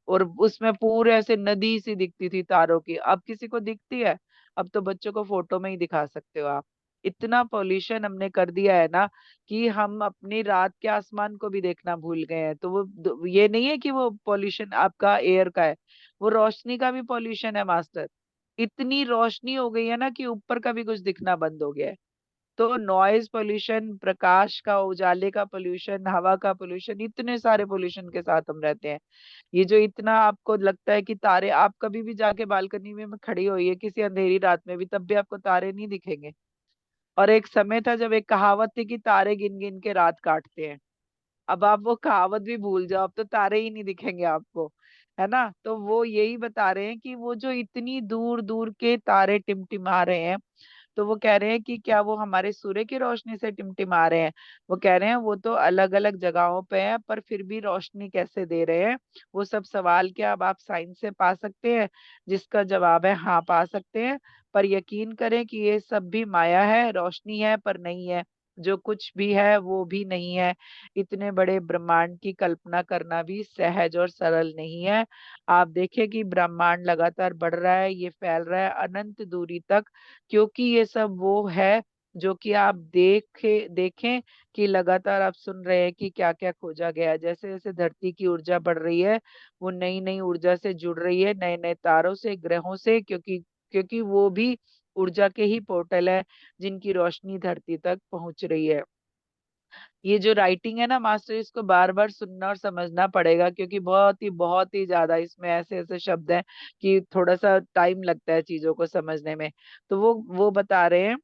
और उसमें पूरे ऐसे नदी सी दिखती थी तारों की। अब किसी को दिखती है? अब तो बच्चों को फोटो में ही दिखा सकते हो आप। इतना पॉल्यूशन हमने कर दिया है ना कि हम अपनी रात के आसमान को भी देखना भूल गए हैं। तो वो ये नहीं है कि वो पॉल्यूशन आपका एयर का है, वो रोशनी का भी पॉल्यूशन है मास्टर। इतनी रोशनी हो गई है ना कि ऊपर का भी कुछ दिखना बंद हो गया है। तो नॉइज पोल्यूशन, प्रकाश का, उजाले का पोल्यूशन, हवा का पोल्यूशन, इतने सारे पोल्यूशन के साथ हम रहते हैं। ये जो इतना आपको लगता है कि तारे, आप कभी भी जाके बालकनी में खड़ी हुई है किसी अंधेरी रात में भी, तब भी आपको तारे नहीं दिखेंगे। और एक समय था जब एक कहावत थी कि तारे गिन गिन के रात काटते हैं। अब आप वो कहावत भी भूल जाओ, अब तो तारे ही नहीं दिखेंगे आपको, है ना। तो वो यही बता रहे हैं कि वो जो इतनी दूर दूर के तारे टिमटिमा रहे हैं, तो वो कह रहे हैं कि क्या वो हमारे सूर्य की रोशनी से टिमटिमा रहे हैं? वो कह रहे हैं वो तो अलग अलग जगहों पे है, पर फिर भी रोशनी कैसे दे रहे हैं। वो सब सवाल क्या अब आप साइंस से पा सकते हैं? जिसका जवाब है हाँ, पा सकते हैं। पर यकीन करें कि ये सब भी माया है, रोशनी है पर नहीं है। जो कुछ भी है वो भी नहीं है। इतने बड़े ब्रह्मांड की कल्पना करना भी सहज और सरल नहीं है। आप देखें कि ब्रह्मांड लगातार बढ़ रहा है, ये फैल रहा है अनंत दूरी तक, क्योंकि ये सब वो है जो कि आप देखें कि लगातार आप सुन रहे हैं कि क्या क्या खोजा गया है। जैसे जैसे धरती की ऊर्जा बढ़ रही है, वो नई नई ऊर्जा से जुड़ रही है, नए नए तारों से, ग्रहों से, क्योंकि क्योंकि वो भी ऊर्जा के ही पोर्टल है जिनकी रोशनी धरती तक पहुंच रही है। ये जो राइटिंग है ना मास्टर, इसको बार बार सुनना और समझना पड़ेगा, क्योंकि बहुत ही ज्यादा इसमें ऐसे ऐसे शब्द हैं कि थोड़ा सा टाइम लगता है चीजों को समझने में। तो वो बता रहे हैं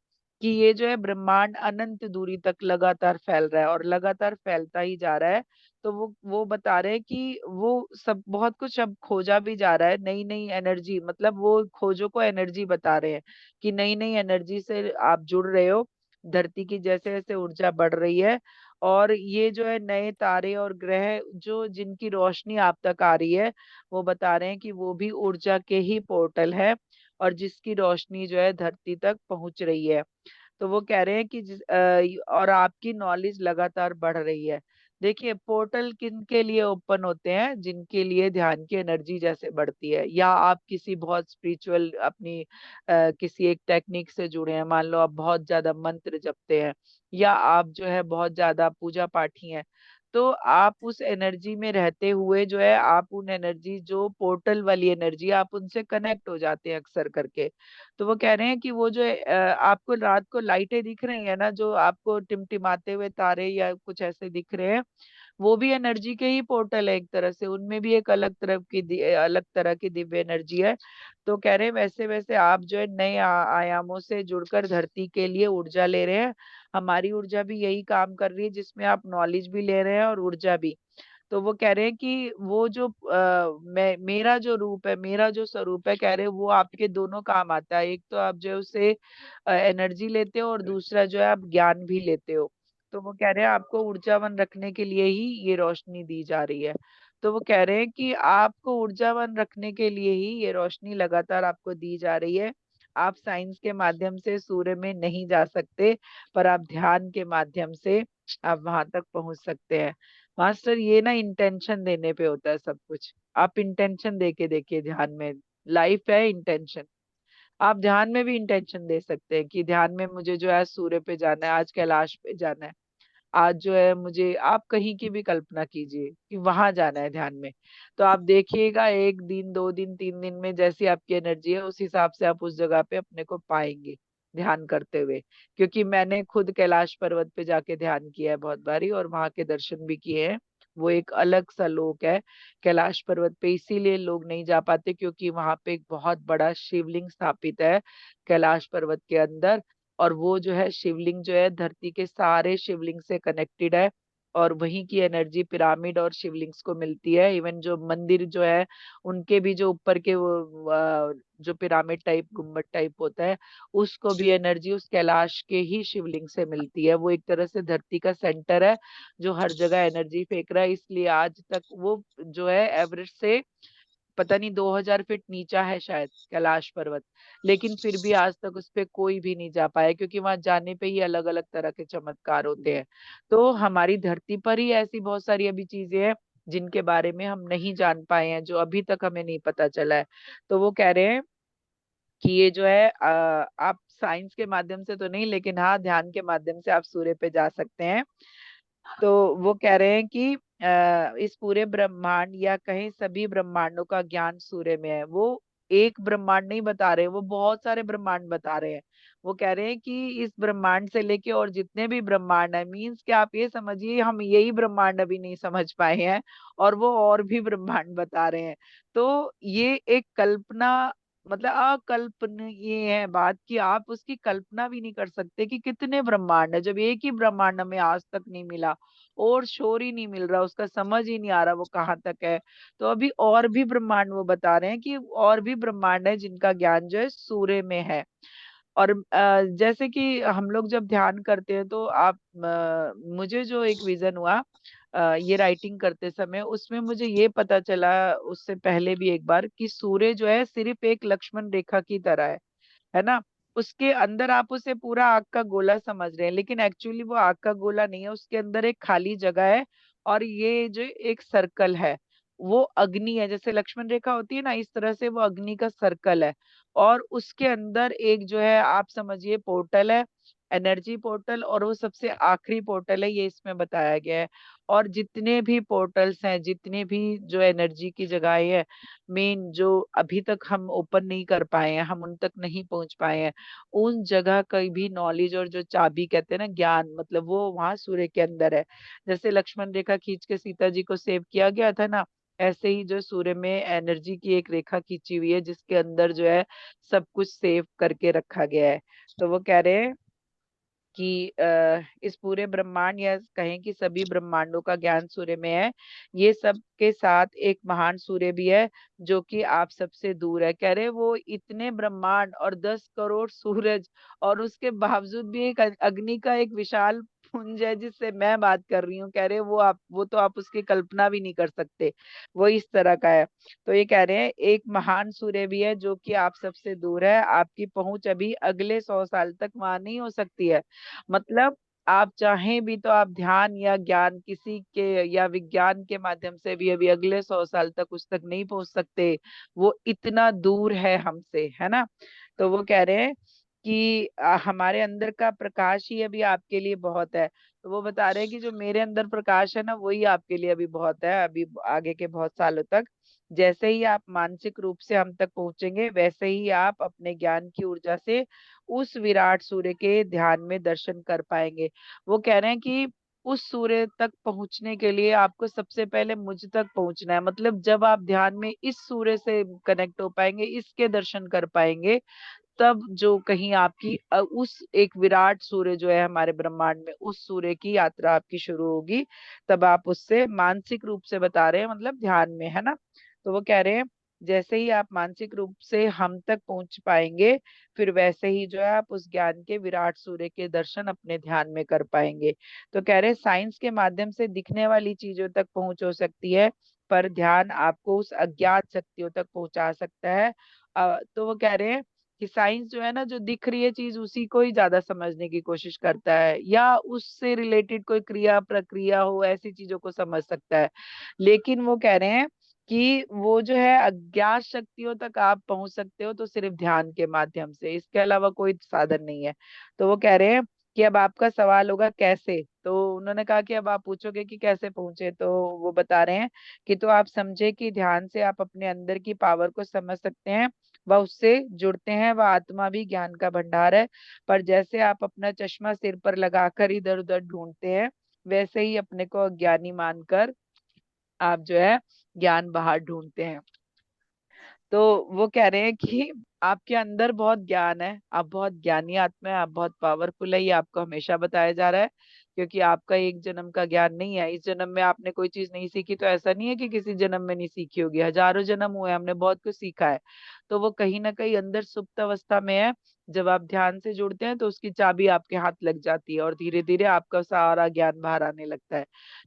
कि ये जो है ब्रह्मांड अनंत दूरी तक लगातार फैल रहा है और लगातार फैलता ही जा रहा है। तो वो बता रहे हैं कि वो सब बहुत कुछ अब खोजा भी जा रहा है, नई नई एनर्जी, मतलब वो खोजों को एनर्जी बता रहे हैं कि नई नई एनर्जी से आप जुड़ रहे हो। धरती की जैसे जैसे ऊर्जा बढ़ रही है, और ये जो है नए तारे और ग्रह जो जिनकी रोशनी आप तक आ रही है, वो बता रहे हैं कि वो भी ऊर्जा के ही पोर्टल है, और जिसकी रोशनी जो है धरती तक पहुंच रही है। तो वो कह रहे हैं कि और आपकी नॉलेज लगातार बढ़ रही है। देखिए, पोर्टल किन के लिए ओपन होते हैं? जिनके लिए ध्यान की एनर्जी जैसे बढ़ती है, या आप किसी बहुत स्पिरिचुअल अपनी किसी एक टेक्निक से जुड़े हैं, मान लो आप बहुत ज्यादा मंत्र जपते हैं, या आप जो है बहुत ज्यादा पूजा पाठी हैं, तो आप उस एनर्जी में रहते हुए जो है आप उन एनर्जी, जो पोर्टल वाली एनर्जी, आप उनसे कनेक्ट हो जाते हैं अक्सर करके। तो वो कह रहे हैं कि वो जो है आपको रात को लाइटें दिख रही है ना, जो आपको टिमटिमाते हुए तारे या कुछ ऐसे दिख रहे हैं, वो भी एनर्जी के ही पोर्टल है एक तरह से, उनमें भी एक अलग तरह की दिव्य एनर्जी है। तो कह रहे हैं वैसे वैसे आप जो है नए आयामों से जुड़कर धरती के लिए ऊर्जा ले रहे हैं। हमारी ऊर्जा भी यही काम कर रही है, जिसमें आप नॉलेज भी ले रहे हैं और ऊर्जा भी। तो वो कह रहे हैं कि वो जो मेरा जो रूप है, मेरा जो स्वरूप है, कह रहे हैं वो आपके दोनों काम आता है। एक तो आप जो है उससे एनर्जी लेते हो, और दूसरा जो है आप ज्ञान भी लेते हो। तो वो कह रहे हैं आपको ऊर्जावान रखने के लिए ही ये रोशनी दी जा रही है। तो वो कह रहे हैं कि आपको ऊर्जावान रखने के लिए ही ये रोशनी लगातार आपको दी जा रही है। आप साइंस के माध्यम से सूर्य में नहीं जा सकते, पर आप ध्यान के माध्यम से आप वहां तक पहुंच सकते हैं। मास्टर, ये ना इंटेंशन देने पे होता है सब कुछ। आप इंटेंशन दे के देखिए ध्यान में। लाइफ है इंटेंशन। आप ध्यान में भी इंटेंशन दे सकते हैं कि ध्यान में मुझे जो है सूर्य पे जाना है, आज कैलाश पे जाना है, आज जो है मुझे, आप कहीं की भी कल्पना कीजिए कि वहां जाना है ध्यान में। तो आप देखिएगा, 1 दिन 2 दिन 3 दिन में जैसी आपकी एनर्जी है, उस हिसाब से आप उस जगह पे अपने को पाएंगे ध्यान करते हुए। क्योंकि मैंने खुद कैलाश पर्वत पे जाके ध्यान किया है बहुत बारी, और वहां के दर्शन भी किए हैं। वो एक अलग सा लोक है कैलाश पर्वत पे, इसीलिए लोग नहीं जा पाते, क्योंकि वहां पे एक बहुत बड़ा शिवलिंग स्थापित है कैलाश पर्वत के अंदर। और वो जो है शिवलिंग जो है धरती के सारे शिवलिंग से कनेक्टेड है, और वहीं की एनर्जी पिरामिड और शिवलिंग्स को मिलती है। इवन जो मंदिर जो है, उनके भी जो ऊपर के वो जो पिरामिड टाइप गुम्बद टाइप होता है, उसको भी एनर्जी उस कैलाश के ही शिवलिंग से मिलती है। वो एक तरह से धरती का सेंटर है, जो हर जगह एनर्जी फेंक रहा है। इसलिए आज तक वो जो है एवरेस्ट से पता नहीं 2000 फीट नीचा है शायद कैलाश पर्वत, लेकिन फिर भी आज तक उस पे कोई भी नहीं जा पाया, क्योंकि वहां जाने पे ही अलग अलग तरह के चमत्कार होते हैं। तो हमारी धरती पर ही ऐसी बहुत सारी अभी चीजें हैं जिनके बारे में हम नहीं जान पाए हैं, जो अभी तक हमें नहीं पता चला है। तो वो कह रहे हैं कि ये जो है आप साइंस के माध्यम से तो नहीं, लेकिन हाँ ध्यान के माध्यम से आप सूर्य पे जा सकते हैं। तो वो कह रहे हैं कि इस पूरे ब्रह्मांड, या कहीं सभी ब्रह्मांडों का ज्ञान सूर्य में है। वो एक ब्रह्मांड नहीं बता रहे, वो बहुत सारे ब्रह्मांड बता रहे हैं। वो कह रहे हैं कि इस ब्रह्मांड से लेके और जितने भी ब्रह्मांड है, मीन्स कि आप ये समझिए हम यही ब्रह्मांड अभी नहीं समझ पाए हैं, और वो और भी ब्रह्मांड बता रहे हैं। तो ये एक कल्पना, मतलब अकल्पनीय है बात, कि आप उसकी कल्पना भी नहीं कर सकते कि कितने ब्रह्मांड है, जब एक ही ब्रह्मांड हमें आज तक नहीं मिला, और शोर ही नहीं मिल रहा, उसका समझ ही नहीं आ रहा वो कहाँ तक है। तो अभी और भी ब्रह्मांड वो बता रहे हैं कि और भी ब्रह्मांड है जिनका ज्ञान जो है सूर्य में है। और जैसे कि हम लोग जब ध्यान करते हैं, तो आप मुझे जो एक विजन हुआ ये राइटिंग करते समय, उसमें मुझे ये पता चला उससे पहले भी एक बार, कि सूर्य जो है सिर्फ एक लक्ष्मण रेखा की तरह है ना। उसके अंदर आप उसे पूरा आग का गोला समझ रहे हैं, लेकिन एक्चुअली वो आग का गोला नहीं है, उसके अंदर एक खाली जगह है, और ये जो एक सर्कल है, वो अग्नि है। जैसे लक्ष्मण रेखा होती है ना, इस तरह से वो अग्नि का सर्कल है। और उसके अंदर एक जो है आप समझिए पोर्टल है, एनर्जी पोर्टल और वो सबसे आखिरी पोर्टल है, ये इसमें बताया गया है। और जितने भी पोर्टल्स हैं, जितने भी जो एनर्जी की जगह है, मेन जो अभी तक हम ओपन नहीं कर पाए हैं, हम उन तक नहीं पहुंच पाए हैं, उन जगह का भी नॉलेज और जो चाबी कहते हैं ना ज्ञान, मतलब वो वहां सूर्य के अंदर है। जैसे लक्ष्मण रेखा खींच के सीता जी को सेव किया गया था ना, ऐसे ही जो सूर्य में एनर्जी की एक रेखा खींची हुई है जिसके अंदर जो है सब कुछ सेव करके रखा गया है। तो वो कह रहे हैं कि इस पूरे ब्रह्मांड या कहें कि सभी ब्रह्मांडों का ज्ञान सूर्य में है। ये सब के साथ एक महान सूर्य भी है जो कि आप सबसे दूर है। कह रहे वो इतने ब्रह्मांड और 10 करोड़ सूरज और उसके बावजूद भी एक अग्नि का एक विशाल पुंज है जिससे मैं बात कर रही हूँ। कह रहे वो तो आप उसकी कल्पना भी नहीं कर सकते, वो इस तरह का है। तो ये कह रहे हैं एक महान सूर्य भी है जो कि आप सबसे दूर है, आपकी पहुंच अभी अगले 100 साल तक वहां नहीं हो सकती है। मतलब आप चाहें भी तो आप ध्यान या ज्ञान किसी के या विज्ञान के माध्यम से भी अभी अगले 100 साल तक उस तक नहीं पहुंच सकते, वो इतना दूर है हमसे, है ना। तो वो कह रहे हैं कि हमारे अंदर का प्रकाश ही अभी आपके लिए बहुत है। तो वो बता रहे हैं कि जो मेरे अंदर प्रकाश है ना, वही आपके लिए अभी बहुत है, अभी आगे के बहुत सालों तक। जैसे ही आप मानसिक रूप से हम तक पहुंचेंगे, वैसे ही आप अपने ज्ञान की ऊर्जा से उस विराट सूर्य के ध्यान में दर्शन कर पाएंगे। वो कह रहे हैं कि उस सूर्य तक पहुंचने के लिए आपको सबसे पहले मुझ तक पहुंचना है। मतलब जब आप ध्यान में इस सूर्य से कनेक्ट हो पाएंगे, इसके दर्शन कर पाएंगे, तब जो कहीं आपकी उस एक विराट सूर्य जो है हमारे ब्रह्मांड में, उस सूर्य की यात्रा आपकी शुरू होगी। तब आप उससे मानसिक रूप से बता रहे हैं, मतलब ध्यान में, है ना। तो वो कह रहे हैं जैसे ही आप मानसिक रूप से हम तक पहुंच पाएंगे, फिर वैसे ही जो है आप उस ज्ञान के विराट सूर्य के दर्शन अपने ध्यान में कर पाएंगे। तो कह रहे हैं साइंस के माध्यम से दिखने वाली चीजों तक पहुंच हो सकती है, पर ध्यान आपको उस अज्ञात शक्तियों तक पहुंचा सकता है। तो वो कह रहे हैं कि साइंस जो है ना, जो दिख रही है चीज उसी को ही ज्यादा समझने की कोशिश करता है, या उससे रिलेटेड कोई क्रिया प्रक्रिया हो ऐसी चीजों को समझ सकता है। लेकिन वो कह रहे हैं कि वो जो है अज्ञात शक्तियों तक आप पहुंच सकते हो तो सिर्फ ध्यान के माध्यम से, इसके अलावा कोई साधन नहीं है। तो वो कह रहे हैं कि अब आपका सवाल होगा कैसे। तो उन्होंने कहा कि अब आप पूछोगे कि कैसे पहुंचे, तो वो बता रहे हैं कि तो आप समझे कि ध्यान से आप अपने अंदर की पावर को समझ सकते हैं, वह उससे जुड़ते हैं। वह आत्मा भी ज्ञान का भंडार है, पर जैसे आप अपना चश्मा सिर पर लगाकर इधर उधर ढूंढते हैं, वैसे ही अपने को अज्ञानी मानकर आप जो है ज्ञान बाहर ढूंढते हैं। तो वो कह रहे हैं कि आपके अंदर बहुत ज्ञान है, आप बहुत ज्ञानी आत्मा है, आप बहुत पावरफुल है, ये आपको हमेशा बताया जा रहा है। क्योंकि आपका एक जन्म का ज्ञान नहीं है, इस जन्म में आपने कोई चीज नहीं सीखी तो ऐसा नहीं है कि किसी जन्म में नहीं सीखी होगी, हजारों जन्म हुए हैं, हमने बहुत कुछ सीखा है। तो वो कहीं ना कहीं अंदर सुप्त अवस्था में है। जब आप ध्यान से जुड़ते हैं तो उसकी चाबी आपके हाथ लग जाती है और धीरे धीरे आपका सारा ज्ञान बाहर आने लगता है।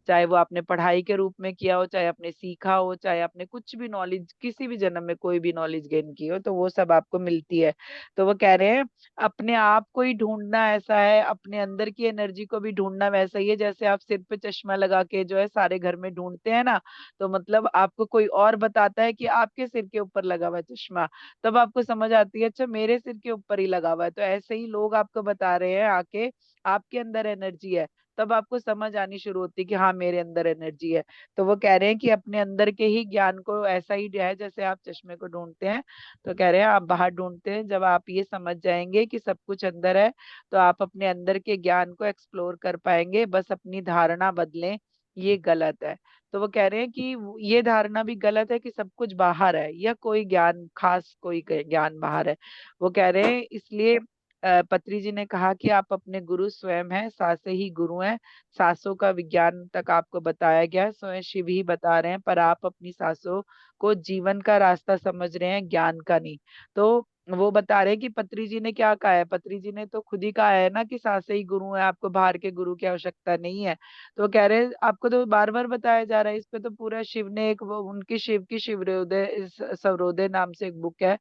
चाहे वो आपने पढ़ाई के रूप में किया हो, चाहे आपने सीखा हो, चाहे आपने कुछ भी नॉलेज किसी भी जन्म में कोई भी नॉलेज गेन की हो, तो वो सब आपको मिलती है। तो वो कह रहे हैं अपने आप को ही ढूंढना ऐसा है, अपने अंदर की एनर्जी को भी ढूंढना वैसा ही है जैसे आप सिर पे चश्मा लगा के जो है सारे घर में ढूंढते हैं ना। तो मतलब आपको कोई और बताता है कि आपके सिर के ऊपर लगा हुआ है चश्मा, तब आपको समझ आती है अच्छा मेरे सिर के ऊपर ही लगा हुआ है। तो ऐसे ही लोग आपको बता रहे हैं आके आपके अंदर एनर्जी है, तब आपको समझ आनी शुरू होती है कि हाँ मेरे अंदर एनर्जी है। तो वो कह रहे हैं कि अपने अंदर के ही ज्ञान को ऐसा ही है जैसे आप चश्मे को ढूंढते हैं, तो कह रहे हैं आप बाहर ढूंढते हैं। जब आप ये समझ जाएंगे कि सब कुछ अंदर है, तो आप अपने अंदर के ज्ञान को एक्सप्लोर कर पाएंगे। बस अपनी धारणा बदलें, ये गलत है। तो वो कह रहे हैं कि ये धारणा भी गलत है कि सब कुछ बाहर है या कोई ज्ञान खास कोई ज्ञान बाहर है। वो कह रहे हैं इसलिए पत्री जी ने कहा कि आप अपने गुरु स्वयं हैं, सासे ही गुरु हैं। सांसों का विज्ञान तक आपको बताया गया है, स्वयं शिव ही बता रहे हैं, पर आप अपनी सांसों को जीवन का रास्ता समझ रहे हैं, ज्ञान का नहीं। तो वो बता रहे हैं कि पत्री जी ने क्या कहा है, पत्री जी ने तो खुद ही कहा है ना कि सांसें ही गुरु है, आपको बाहर के गुरु की आवश्यकता नहीं है। तो वो कह रहे हैं आपको तो बार बार बताया जा रहा है, इस पे तो पूरा शिव ने एक उनकी शिव की शिवरोदय सौरोदय नाम से एक बुक है।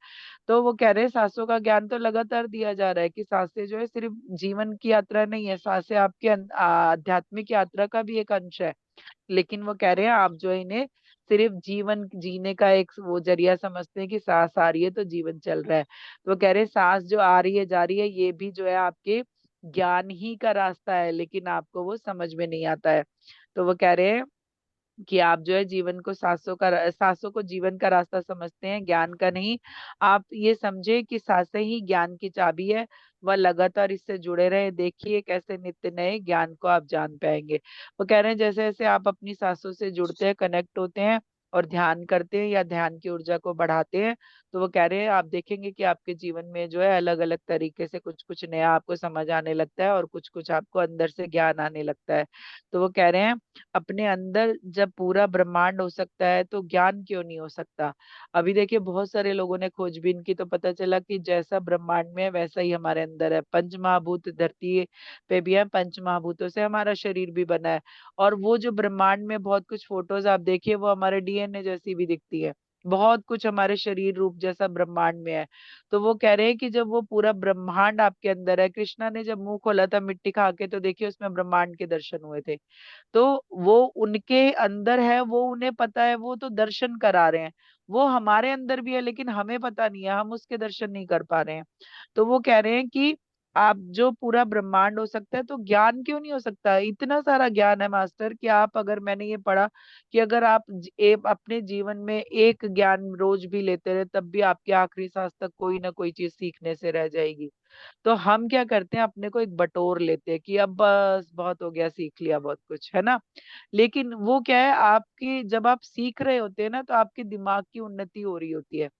तो वो कह रहे हैं सांसों का ज्ञान तो लगातार दिया जा रहा है कि सांसें जो है सिर्फ जीवन की यात्रा नहीं है, सांसें आपके आध्यात्मिक यात्रा का भी एक अंश है। लेकिन वो कह रहे हैं आप जो है इन्हें सिर्फ जीवन जीने का एक वो जरिया समझते हैं कि सांस आ रही है तो जीवन चल रहा है। तो वो कह रहे हैं सांस जो आ रही है जा रही है, ये भी जो है आपके ज्ञान ही का रास्ता है, लेकिन आपको वो समझ में नहीं आता है। तो वो कह रहे हैं कि आप जो है जीवन को सांसों को जीवन का रास्ता समझते हैं, ज्ञान का नहीं। आप ये समझे कि सांसें ही ज्ञान की चाबी है। वह लगातार इससे जुड़े रहे, देखिए कैसे नित्य नए ज्ञान को आप जान पाएंगे। वो कह रहे हैं जैसे जैसे आप अपनी सांसों से जुड़ते हैं, कनेक्ट होते हैं और ध्यान करते हैं या ध्यान की ऊर्जा को बढ़ाते हैं, तो वो कह रहे हैं आप देखेंगे कि आपके जीवन में जो है अलग अलग तरीके से कुछ कुछ नया आपको समझ आने लगता है और कुछ कुछ आपको अंदर से ज्ञान आने लगता है। तो वो कह रहे हैं अपने अंदर जब पूरा ब्रह्मांड हो सकता है तो ज्ञान क्यों नहीं हो सकता। अभी देखिए बहुत सारे लोगों ने खोजबीन की, तो पता चला कि जैसा ब्रह्मांड में है वैसा ही हमारे अंदर है। पंच महाभूत धरती पे भी है, पंच महाभूतों से हमारा शरीर भी बना है। और वो जो ब्रह्मांड में बहुत कुछ फोटोज आप देखिए वो हमारे डीएनए जैसी भी दिखती है। बहुत कुछ हमारे शरीर रूप जैसा ब्रह्मांड में है। तो वो कह रहे हैं कि जब वो पूरा ब्रह्मांड आपके अंदर है, कृष्णा ने जब मुंह खोला था मिट्टी खा के तो देखिए उसमें ब्रह्मांड के दर्शन हुए थे। तो वो उनके अंदर है, वो उन्हें पता है, वो तो दर्शन करा रहे हैं। वो हमारे अंदर भी है लेकिन हमें पता नहीं है, हम उसके दर्शन नहीं कर पा रहे हैं। तो वो कह रहे हैं कि आप जो पूरा ब्रह्मांड हो सकता है तो ज्ञान क्यों नहीं हो सकता। इतना सारा ज्ञान है मास्टर कि आप, अगर मैंने ये पढ़ा कि अगर आप अपने जीवन में एक ज्ञान रोज भी लेते रहे तब भी आपके आखिरी सांस तक कोई ना कोई चीज सीखने से रह जाएगी। तो हम क्या करते हैं, अपने को एक बटोर लेते हैं कि अब बस बहुत हो गया, सीख लिया बहुत कुछ, है ना। लेकिन वो क्या है, आपकी जब आप सीख रहे होते हैं ना तो आपके दिमाग की उन्नति हो रही होती है।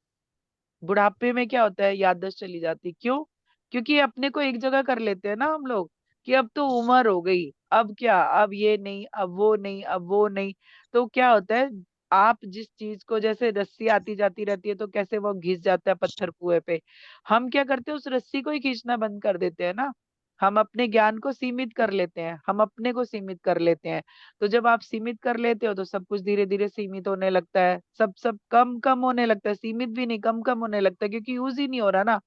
बुढ़ापे में क्या होता है, याददाश्त चली जाती। क्यों? क्योंकि अपने को एक जगह कर लेते हैं ना हम लोग कि अब तो उम्र हो गई, अब क्या, अब ये नहीं, अब वो नहीं, अब वो नहीं। तो क्या होता है, आप जिस चीज को, जैसे रस्सी आती जाती रहती है तो कैसे वो घिस जाता है पत्थर कुएं पे, हम क्या करते हैं उस रस्सी को ही खींचना बंद कर देते हैं ना। हम अपने ज्ञान को सीमित कर लेते हैं, हम अपने को सीमित कर लेते हैं। तो जब आप सीमित कर लेते हो तो सब कुछ धीरे धीरे सीमित होने लगता है, सब सब कम कम होने लगता है, सीमित भी नहीं कम कम होने लगता है, क्योंकि यूज ही नहीं हो रहा ना।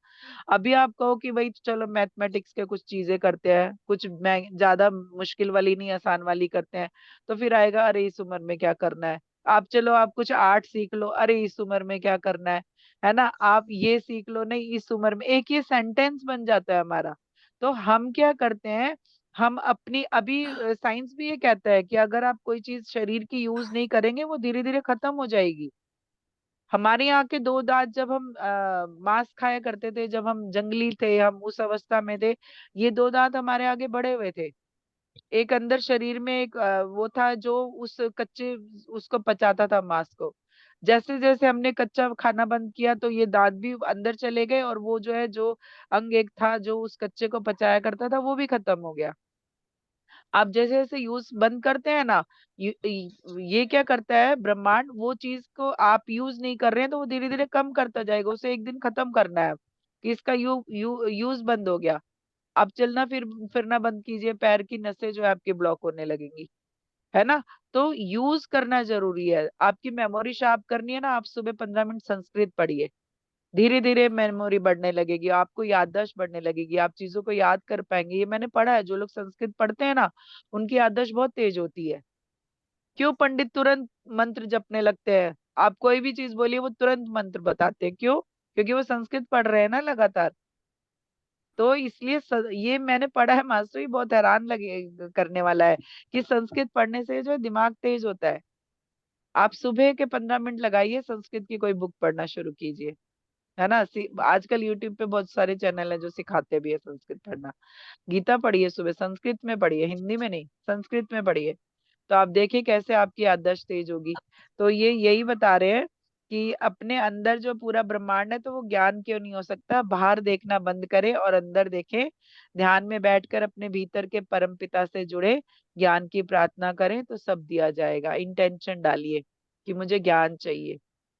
अभी आप कहो कि भाई चलो मैथमेटिक्स के कुछ चीजें करते हैं, कुछ ज्यादा मुश्किल वाली नहीं आसान वाली करते हैं, तो फिर आएगा अरे इस उम्र में क्या करना है। आप चलो आप कुछ आर्ट सीख लो, अरे इस उम्र में क्या करना है ना। आप ये सीख लो, नहीं इस उम्र में, एक ये सेंटेंस बन जाता है हमारा। तो हम क्या करते हैं, हम अपनी, अभी साइंस भी ये कहता है कि अगर आप कोई चीज शरीर की यूज नहीं करेंगे वो धीरे धीरे खत्म हो जाएगी। हमारे यहाँ के दो दांत, जब हम मांस खाया करते थे, जब हम जंगली थे, हम उस अवस्था में थे, ये दो दांत हमारे आगे बढ़े हुए थे। एक अंदर शरीर में एक वो था जो उस कच्चे, उसको पचाता था मांस को। जैसे जैसे हमने कच्चा खाना बंद किया तो ये दांत भी अंदर चले गए, और वो जो है, जो अंग एक था जो उस कच्चे को पचाया करता था, वो भी खत्म हो गया। आप जैसे जैसे यूज बंद करते हैं ना, ये क्या करता है ब्रह्मांड, वो चीज को आप यूज नहीं कर रहे हैं तो वो धीरे धीरे कम करता जाएगा, उसे एक दिन खत्म करना है कि इसका यूज बंद हो गया। आप चलना फिरना बंद कीजिए, पैर की नसें जो है आपकी ब्लॉक होने लगेंगी, है ना। तो यूज करना जरूरी है। आपकी मेमोरी शार्प करनी है ना, आप सुबह 15 मिनट संस्कृत पढ़िए, धीरे धीरे मेमोरी बढ़ने लगेगी, आपको याददाश्त बढ़ने लगेगी, आप चीजों को याद कर पाएंगे। ये मैंने पढ़ा है, जो लोग संस्कृत पढ़ते हैं ना उनकी याददाश्त बहुत तेज होती है। क्यों? पंडित तुरंत मंत्र जपने लगते हैं, आप कोई भी चीज बोलिए वो तुरंत मंत्र बताते हैं। क्यों? क्योंकि वो संस्कृत पढ़ रहे हैं ना लगातार। तो इसलिए ये मैंने पढ़ा है मास्टर, ही बहुत हैरान लगे करने वाला है कि संस्कृत पढ़ने से जो है दिमाग तेज होता है। आप सुबह के 15 मिनट लगाइए, संस्कृत की कोई बुक पढ़ना शुरू कीजिए, है ना। आजकल यूट्यूब पे बहुत सारे चैनल है जो सिखाते भी है संस्कृत पढ़ना। गीता पढ़िए सुबह, संस्कृत में पढ़िए, हिंदी में नहीं, संस्कृत में पढ़िए। तो आप देखिए कैसे आपकी याददाश्त तेज होगी। तो ये यही बता रहे हैं कि अपने अंदर जो पूरा ब्रह्मांड है तो वो ज्ञान क्यों नहीं हो सकता। बाहर देखना बंद करें और अंदर देखें। ध्यान में बैठकर अपने भीतर के परम पिता से जुड़े ज्ञान की प्रार्थना करें तो सब दिया जाएगा। इंटेंशन डालिए कि मुझे ज्ञान चाहिए,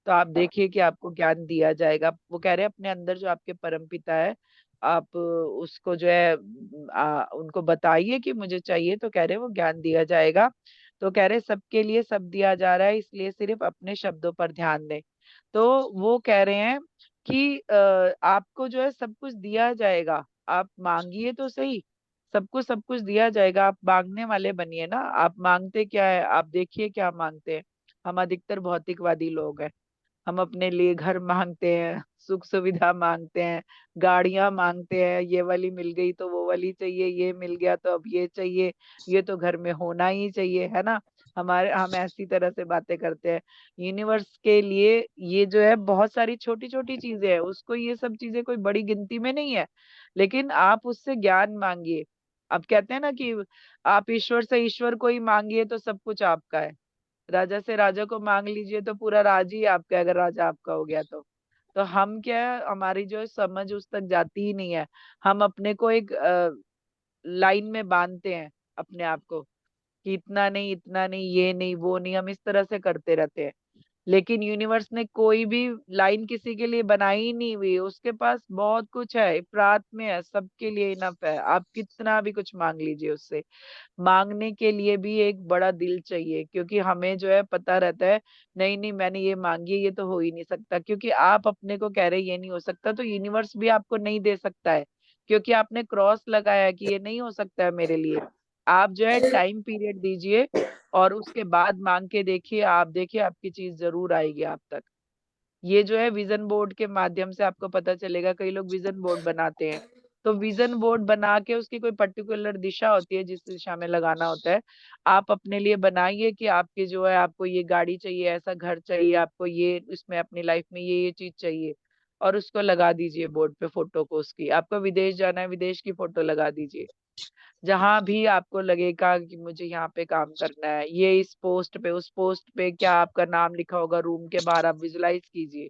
तो आप देखिए कि आपको ज्ञान दिया जाएगा। वो कह रहे हैं अपने अंदर जो आपके परम पिता है, आप उसको जो है उनको बताइए कि मुझे चाहिए, तो कह रहे हैं वो ज्ञान दिया जाएगा। तो कह रहे सबके लिए सब दिया जा रहा है, इसलिए सिर्फ अपने शब्दों पर ध्यान दें। तो वो कह रहे हैं कि आपको जो है सब कुछ दिया जाएगा, आप मांगिए तो सही। सबको सब कुछ दिया जाएगा, आप मांगने वाले बनिए ना। आप मांगते क्या है, आप देखिए क्या मांगते हैं। हम अधिकतर भौतिकवादी लोग हैं, हम अपने लिए घर मांगते हैं, सुख सुविधा मांगते हैं, गाड़ियां मांगते हैं, ये वाली मिल गई तो वो वाली चाहिए, ये मिल गया तो अब ये चाहिए, ये तो घर में होना ही चाहिए, है ना। हम ऐसी तरह से बातें करते हैं। यूनिवर्स के लिए ये जो है बहुत सारी छोटी छोटी चीजें हैं, उसको ये सब चीजें कोई बड़ी गिनती में नहीं है, लेकिन आप उससे ज्ञान मांगिए। अब कहते हैं ना कि आप ईश्वर से ईश्वर को ही मांगिए तो सब कुछ आपका है। राजा से राजा को मांग लीजिए तो पूरा राज ही आपका है, अगर राजा आपका हो गया तो हम क्या है, हमारी जो समझ उस तक जाती ही नहीं है। हम अपने को एक लाइन में बांधते हैं अपने आप को, कि इतना नहीं, इतना नहीं, ये नहीं, वो नहीं, हम इस तरह से करते रहते हैं। लेकिन यूनिवर्स ने कोई भी लाइन किसी के लिए बनाई ही नहीं हुई, उसके पास बहुत कुछ है, प्रात में है, सबके लिए इनफ है। आप कितना भी कुछ मांग लीजिए उससे। मांगने के लिए भी एक बड़ा दिल चाहिए, क्योंकि हमें जो है पता रहता है, नहीं नहीं मैंने ये मांगी है, ये तो हो ही नहीं सकता, क्योंकि आप अपने को कह रहे हैं ये नहीं हो सकता, तो यूनिवर्स भी आपको नहीं दे सकता है, क्योंकि आपने क्रॉस लगाया है कि ये नहीं हो सकता है मेरे लिए। आप जो है टाइम पीरियड दीजिए और उसके बाद मांग के देखिए, आप देखिए आपकी चीज जरूर आएगी आप तक। ये जो है विजन बोर्ड के माध्यम से आपको पता चलेगा। कई लोग विजन बोर्ड बनाते हैं, तो विजन बोर्ड बना के उसकी कोई पर्टिकुलर दिशा होती है जिस दिशा में लगाना होता है। आप अपने लिए बनाइए कि आपकी जो है, आपको ये गाड़ी चाहिए, ऐसा घर चाहिए, आपको ये इसमें अपनी लाइफ में ये चीज चाहिए, और उसको लगा दीजिए बोर्ड पे फोटो को उसकी। आपको विदेश जाना है, विदेश की फोटो लगा दीजिए। जहां भी आपको लगेगा कि मुझे यहाँ पे काम करना है, ये इस पोस्ट पे, उस पोस्ट पे क्या आपका नाम लिखा होगा रूम के बाहर, आप विजुलाइज कीजिए।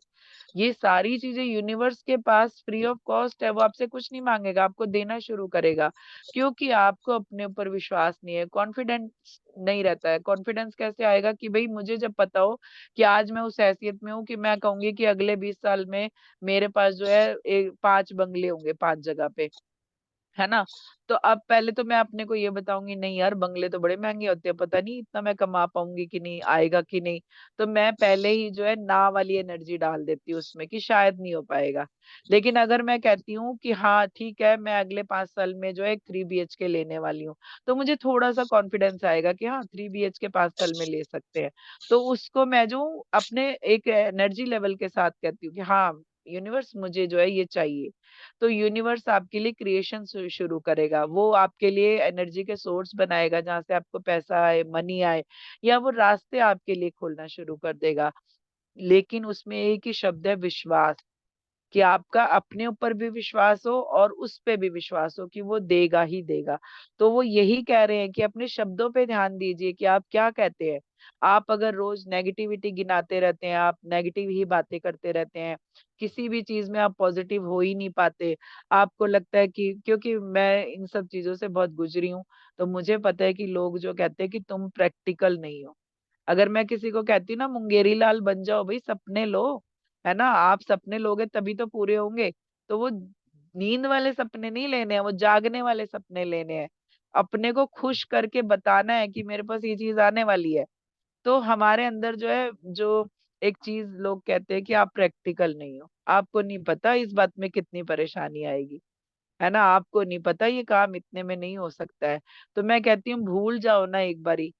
ये सारी चीजें यूनिवर्स के पास फ्री ऑफ कॉस्ट है, वो आपसे कुछ नहीं मांगेगा, आपको देना शुरू करेगा। क्योंकि आपको अपने ऊपर विश्वास नहीं है, कॉन्फिडेंस नहीं रहता है। कॉन्फिडेंस कैसे आएगा कि भाई मुझे जब पता हो कि आज मैं उस हैसियत में हूँ कि मैं कहूंगी कि अगले 20 साल में मेरे पास जो है 5 बंगले होंगे 5 जगह पे, है ना। तो अब पहले तो मैं अपने को ये बताऊंगी, नहीं यार बंगले तो बड़े महंगे होते हैं, पता नहीं इतना मैं कमा पाऊंगी कि नहीं, आएगा कि नहीं। तो मैं पहले ही जो है ना वाली एनर्जी डाल देती हूँ उसमें कि शायद नहीं हो पाएगा। लेकिन अगर मैं कहती हूँ कि हाँ ठीक है, मैं अगले 5 साल में जो है 3 BHK लेने वाली हूँ, तो मुझे थोड़ा सा कॉन्फिडेंस आएगा कि हाँ 3 BHK 5 साल में ले सकते हैं। तो उसको मैं जो अपने एक एनर्जी लेवल के साथ कहती हूँ कि हाँ यूनिवर्स मुझे जो है ये चाहिए। तो यूनिवर्स आपके लिए क्रिएशन शुरू करेगा, वो आपके लिए एनर्जी के सोर्स बनाएगा जहां से आपको पैसा आए, मनी आए, या वो रास्ते आपके लिए खोलना शुरू कर देगा। लेकिन उसमें एक ही शब्द है, विश्वास। कि आपका अपने ऊपर भी विश्वास हो और उस पे भी विश्वास हो कि वो देगा ही देगा। तो वो यही कह रहे हैं कि अपने शब्दों पे ध्यान दीजिए कि आप क्या कहते हैं। आप अगर रोज नेगेटिविटी गिनाते रहते हैं, आप नेगेटिव ही बातें करते रहते हैं, किसी भी चीज में आप पॉजिटिव हो ही नहीं पाते, आपको लगता है कि, क्योंकि मैं इन सब चीजों से बहुत गुजरी हूँ, तो मुझे पता है कि लोग जो कहते हैं कि तुम प्रैक्टिकल नहीं हो। अगर मैं किसी को कहती हूँ ना मुंगेरी लाल बन जाओ, भाई सपने लो, है ना, आप सपने लोगे तभी तो पूरे होंगे। तो वो नींद वाले सपने नहीं लेने हैं, वो जागने वाले सपने लेने हैं। अपने को खुश करके बताना है कि मेरे पास ये चीज आने वाली है। तो हमारे अंदर जो है, जो एक चीज लोग कहते हैं कि आप प्रैक्टिकल नहीं हो, आपको नहीं पता इस बात में कितनी परेशानी आएगी, है ना, आपको नहीं पता ये काम इतने में नहीं हो सकता है। तो मैं कहती हूँ भूल जाओ ना एक बारी।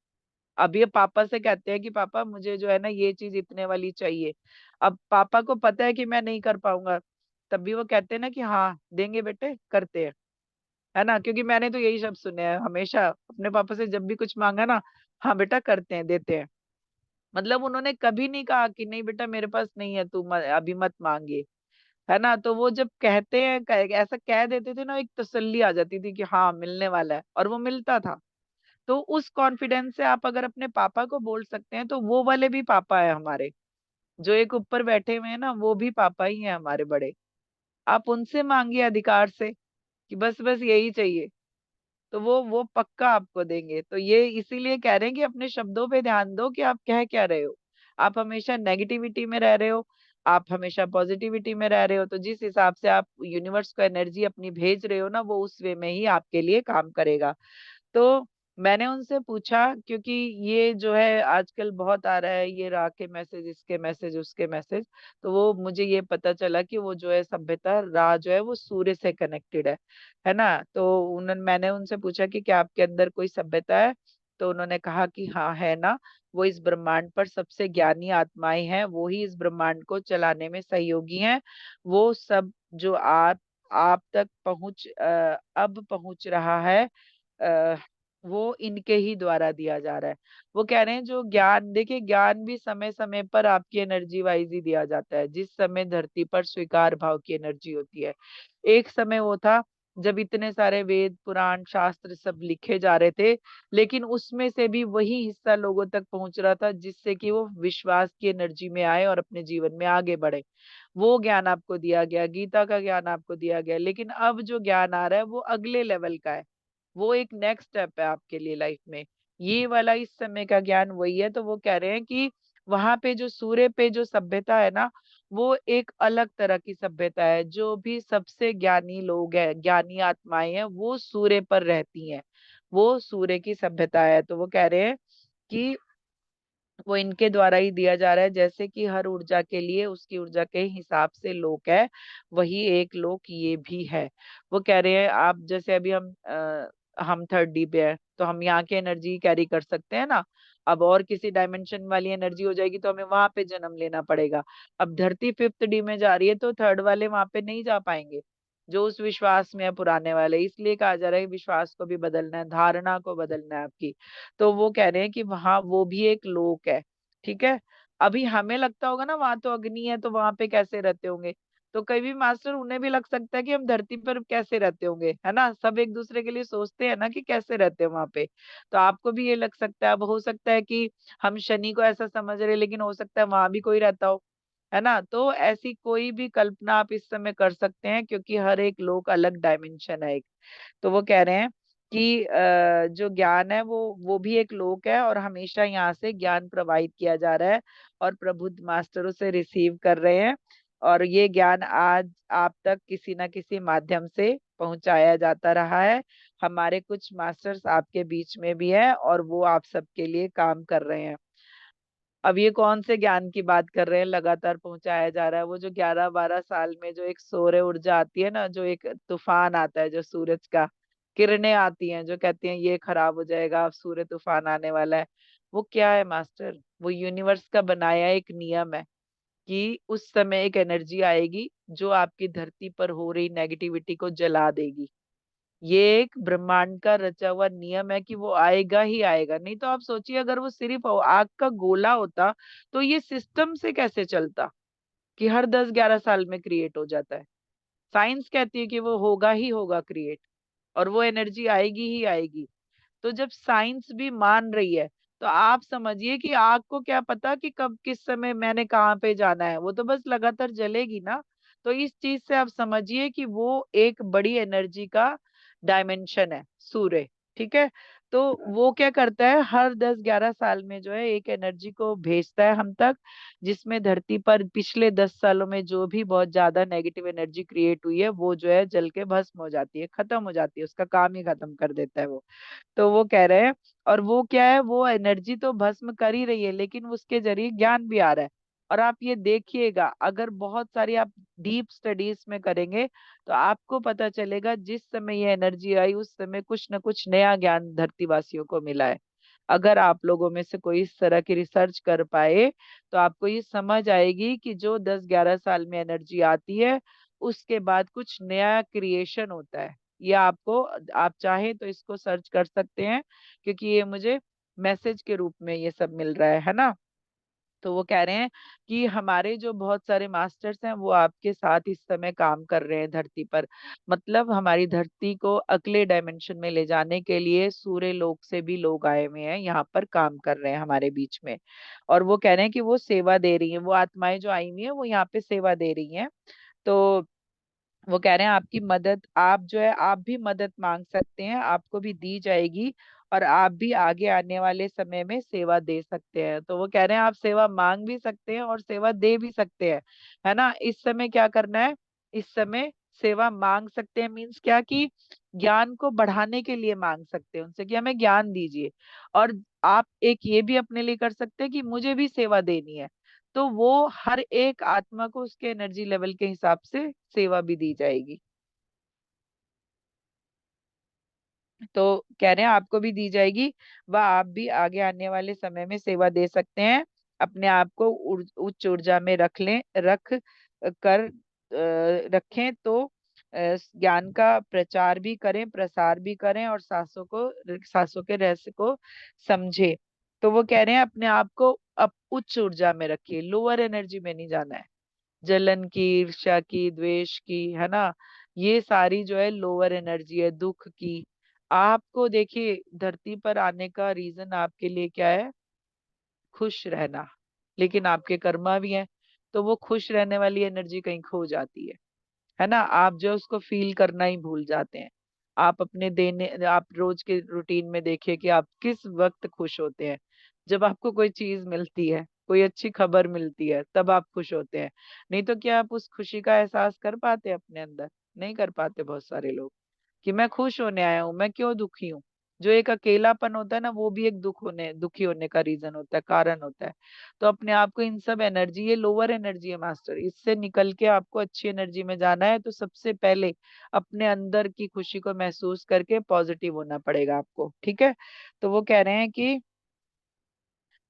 अब ये पापा से कहते हैं कि पापा मुझे जो है ना ये चीज इतने वाली चाहिए। अब पापा को पता है कि मैं नहीं कर पाऊंगा, तब भी वो कहते हैं ना कि हाँ देंगे बेटे, करते हैं, है ना। क्योंकि मैंने तो यही शब्द सुने हैं हमेशा अपने पापा से, जब भी कुछ मांगा ना, हाँ बेटा करते हैं, देते हैं। मतलब उन्होंने कभी नहीं कहा कि नहीं बेटा मेरे पास नहीं है, तू अभी मत मांगे, है ना। तो वो जब कहते हैं, ऐसा कह देते थे ना, एक तसल्ली आ जाती थी कि हाँ मिलने वाला है, और वो मिलता था। तो उस कॉन्फिडेंस से आप अगर अपने पापा को बोल सकते हैं, तो वो वाले भी पापा है हमारे, जो एक ऊपर बैठे हुए हैं ना, वो भी पापा ही हैं हमारे बड़े। आप उनसे मांगिए अधिकार से कि बस बस यही चाहिए, तो वो पक्का आपको देंगे। तो ये इसीलिए कह रहे हैं कि अपने शब्दों पे ध्यान दो कि आप कह क्या रहे हो। आप हमेशा नेगेटिविटी में रह रहे हो, आप हमेशा पॉजिटिविटी में रह रहे हो, तो जिस हिसाब से आप यूनिवर्स को एनर्जी अपनी भेज रहे हो ना, वो उस वे में ही आपके लिए काम करेगा। तो मैंने उनसे पूछा, क्योंकि ये जो है आजकल बहुत आ रहा है, ये राह के मैसेज, इसके मैसेज, उसके मैसेज। तो वो मुझे ये पता चला कि वो जो है सभ्यता राह जो है वो सूर्य से कनेक्टेड है ना। तो मैंने उनसे पूछा कि क्या आपके अंदर कोई सभ्यता है। तो उन्होंने कहा कि हाँ है ना, वो इस ब्रह्मांड पर सबसे ज्ञानी आत्माएं हैं, वो ही इस ब्रह्मांड को चलाने में सहयोगी हैं। वो सब जो आप तक अब पहुंच रहा है, आ, वो इनके ही द्वारा दिया जा रहा है। वो कह रहे हैं जो ज्ञान, देखिए ज्ञान भी समय समय पर आपकी एनर्जी वाइज ही दिया जाता है। जिस समय धरती पर स्वीकार भाव की एनर्जी होती है, एक समय वो था जब इतने सारे वेद पुराण शास्त्र सब लिखे जा रहे थे, लेकिन उसमें से भी वही हिस्सा लोगों तक पहुंच रहा था जिससे कि वो विश्वास की एनर्जी में आए और अपने जीवन में आगे बढ़े। वो ज्ञान आपको दिया गया, गीता का ज्ञान आपको दिया गया। लेकिन अब जो ज्ञान आ रहा है वो अगले लेवल का है, वो एक नेक्स्ट स्टेप है आपके लिए लाइफ में। ये वाला इस समय का ज्ञान वही है। तो वो कह रहे हैं कि वहां पे जो सूर्य पे जो सभ्यता है ना, वो एक अलग तरह की सभ्यता है। जो भी सबसे ज्ञानी लोग हैं, ज्ञानी आत्माएं हैं, वो सूर्य पर रहती हैं। वो सूर्य की सभ्यता है। तो वो कह रहे हैं कि वो इनके द्वारा ही दिया जा रहा है। जैसे कि हर ऊर्जा के लिए उसकी ऊर्जा के हिसाब से लोक है, वही एक लोक ये भी है। वो कह रहे हैं आप जैसे अभी हम 3rd D पे है, तो हम यहाँ की एनर्जी कैरी कर सकते हैं ना। अब और किसी डायमेंशन वाली एनर्जी हो जाएगी तो हमें वहां पे जन्म लेना पड़ेगा। अब धरती 5th D में जा रही है तो 3rd वाले वहां पे नहीं जा पाएंगे, जो उस विश्वास में है पुराने वाले। इसलिए कहा जा रहा है कि विश्वास को भी बदलना है, धारणा को बदलना है आपकी। तो वो कह रहे हैं कि वहां वो भी एक लोक है। ठीक है। अभी हमें लगता होगा ना वहां तो अग्नि है, तो वहां पे कैसे रहते होंगे। तो कभी मास्टर उन्हें भी लग सकता है कि हम धरती पर कैसे रहते होंगे, है ना। सब एक दूसरे के लिए सोचते हैं ना कि कैसे रहते हैं वहां पे। तो आपको भी ये लग सकता है। अब हो सकता है कि हम शनि को ऐसा समझ रहे हैं, लेकिन हो सकता है वहां भी कोई रहता हो, है ना। तो ऐसी कोई भी कल्पना आप इस समय कर सकते हैं, क्योंकि हर एक लोक अलग डायमेंशन है एक। तो वो कह रहे हैं कि जो ज्ञान है वो भी एक लोक है, और हमेशा यहाँ से ज्ञान प्रवाहित किया जा रहा है, और प्रबुद्ध मास्टरों से रिसीव कर रहे हैं। और ये ज्ञान आज आप तक किसी ना किसी माध्यम से पहुंचाया जाता रहा है। हमारे कुछ मास्टर्स आपके बीच में भी है, और वो आप सबके लिए काम कर रहे हैं। अब ये कौन से ज्ञान की बात कर रहे हैं लगातार पहुंचाया जा रहा है। वो जो 11-12 साल में जो एक सौर्य ऊर्जा आती है ना, जो एक तूफान आता है, जो सूरज का किरणें आती हैं जो कहती हैं ये खराब हो जाएगा, अब सूर्य तूफान आने वाला है। वो क्या है मास्टर, वो यूनिवर्स का बनाया एक नियम है कि उस समय एक एनर्जी आएगी जो आपकी धरती पर हो रही नेगेटिविटी को जला देगी। ये एक ब्रह्मांड का रचा हुआ नियम है कि वो आएगा ही आएगा। नहीं तो आप सोचिए, अगर वो सिर्फ आग का गोला होता तो ये सिस्टम से कैसे चलता कि हर 10-11 साल में क्रिएट हो जाता है। साइंस कहती है कि वो होगा ही होगा क्रिएट, और वो एनर्जी आएगी ही आएगी। तो जब साइंस भी मान रही है, तो आप समझिए कि आग को क्या पता कि कब किस समय मैंने कहाँ पे जाना है, वो तो बस लगातार जलेगी ना। तो इस चीज से आप समझिए कि वो एक बड़ी एनर्जी का डायमेंशन है सूर्य। ठीक है। तो वो क्या करता है, हर 10-11 साल में जो है एक एनर्जी को भेजता है हम तक, जिसमें धरती पर पिछले 10 सालों में जो भी बहुत ज्यादा नेगेटिव एनर्जी क्रिएट हुई है, वो जो है जल के भस्म हो जाती है, खत्म हो जाती है, उसका काम ही खत्म कर देता है वो। तो वो कह रहे हैं, और वो क्या है, वो एनर्जी तो भस्म कर ही रही है, लेकिन उसके जरिए ज्ञान भी आ रहा है। और आप ये देखिएगा, अगर बहुत सारी आप डीप स्टडीज में करेंगे तो आपको पता चलेगा जिस समय ये एनर्जी आई उस समय कुछ ना कुछ नया ज्ञान धरतीवासियों को मिला है। अगर आप लोगों में से कोई इस तरह की रिसर्च कर पाए, तो आपको ये समझ आएगी कि जो 10-11 साल में एनर्जी आती है, उसके बाद कुछ नया क्रिएशन होता है। ये आपको, आप चाहें तो इसको सर्च कर सकते हैं, क्योंकि ये मुझे मैसेज के रूप में ये सब मिल रहा है ना। तो वो कह रहे हैं कि हमारे जो बहुत सारे मास्टर्स हैं वो आपके साथ इस समय काम कर रहे हैं धरती पर। मतलब हमारी धरती को अगले डायमेंशन में ले जाने के लिए सूर्य लोक से भी लोग आए हुए हैं, यहाँ पर काम कर रहे हैं हमारे बीच में। और वो कह रहे हैं कि वो सेवा दे रही हैं, वो आत्माएं जो आई हुई हैं वो यहाँ पे सेवा दे रही हैं। तो वो कह रहे हैं आपकी मदद, आप जो है आप भी मदद मांग सकते हैं, आपको भी दी जाएगी, और आप भी आगे आने वाले समय में सेवा दे सकते हैं। तो वो कह रहे हैं आप सेवा मांग भी सकते हैं और सेवा दे भी सकते हैं, है ना। इस समय क्या करना है, इस समय सेवा मांग सकते हैं मीन्स क्या, कि ज्ञान को बढ़ाने के लिए मांग सकते हैं उनसे कि हमें ज्ञान दीजिए। और आप एक ये भी अपने लिए कर सकते हैं कि मुझे भी सेवा देनी है, तो वो हर एक आत्मा को उसके एनर्जी लेवल के हिसाब से सेवा भी दी जाएगी। तो कह रहे हैं आपको भी दी जाएगी व आप भी आगे आने वाले समय में सेवा दे सकते हैं। अपने आप को उच्च ऊर्जा में रख कर रखें तो ज्ञान का प्रचार भी करें, प्रसार भी करें और सांसों के रहस्य को समझे। तो वो कह रहे हैं अपने आप को अब उच्च ऊर्जा में रखिए, लोअर एनर्जी में नहीं जाना है। जलन की, ईर्ष्या की, द्वेष की, है ना, ये सारी जो है लोअर एनर्जी है, दुख की। आपको देखिए धरती पर आने का रीजन आपके लिए क्या है? खुश रहना। लेकिन आपके कर्मा भी हैं, तो वो खुश रहने वाली एनर्जी कहीं खो जाती है ना। आप जो उसको फील करना ही भूल जाते हैं। आप रोज के रूटीन में देखिए कि आप किस वक्त खुश होते हैं। जब आपको कोई चीज मिलती है, कोई अच्छी खबर मिलती है, तब आप खुश होते हैं। नहीं तो क्या आप उस खुशी का एहसास कर पाते हैं अपने अंदर? नहीं कर पाते बहुत सारे लोग, कि मैं खुश होने आया हूँ, मैं क्यों दुखी हूँ। जो एक अकेलापन होता है ना, वो भी एक दुखी होने का रीजन होता है, कारण होता है। तो अपने आप को इन सब एनर्जी, ये लोअर एनर्जी है मास्टर, इससे निकल के आपको अच्छी एनर्जी में जाना है। तो सबसे पहले अपने अंदर की खुशी को महसूस करके पॉजिटिव होना पड़ेगा आपको, ठीक है। तो वो कह रहे हैं कि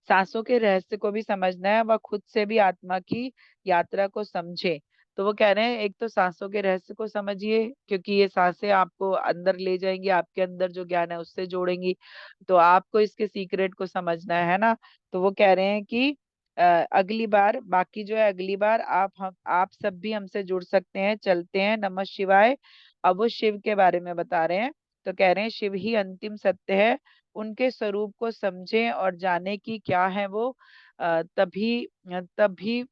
सांसों के रहस्य को भी समझना है व खुद से भी आत्मा की यात्रा को समझे। तो वो कह रहे हैं एक तो सांसों के रहस्य को समझिए, क्योंकि ये सांसें आपको अंदर ले जाएंगी, आपके अंदर जो ज्ञान है उससे जोड़ेंगी। तो आपको इसके सीक्रेट को समझना है ना। तो वो कह रहे हैं कि अगली बार, बाकी जो है अगली बार आप सब भी हमसे जुड़ सकते हैं, चलते हैं। नमः शिवाय। अब वो शिव के बारे में बता रहे हैं। तो कह रहे हैं शिव ही अंतिम सत्य है, उनके स्वरूप को समझें और जाने कि क्या है वो। तभी तभी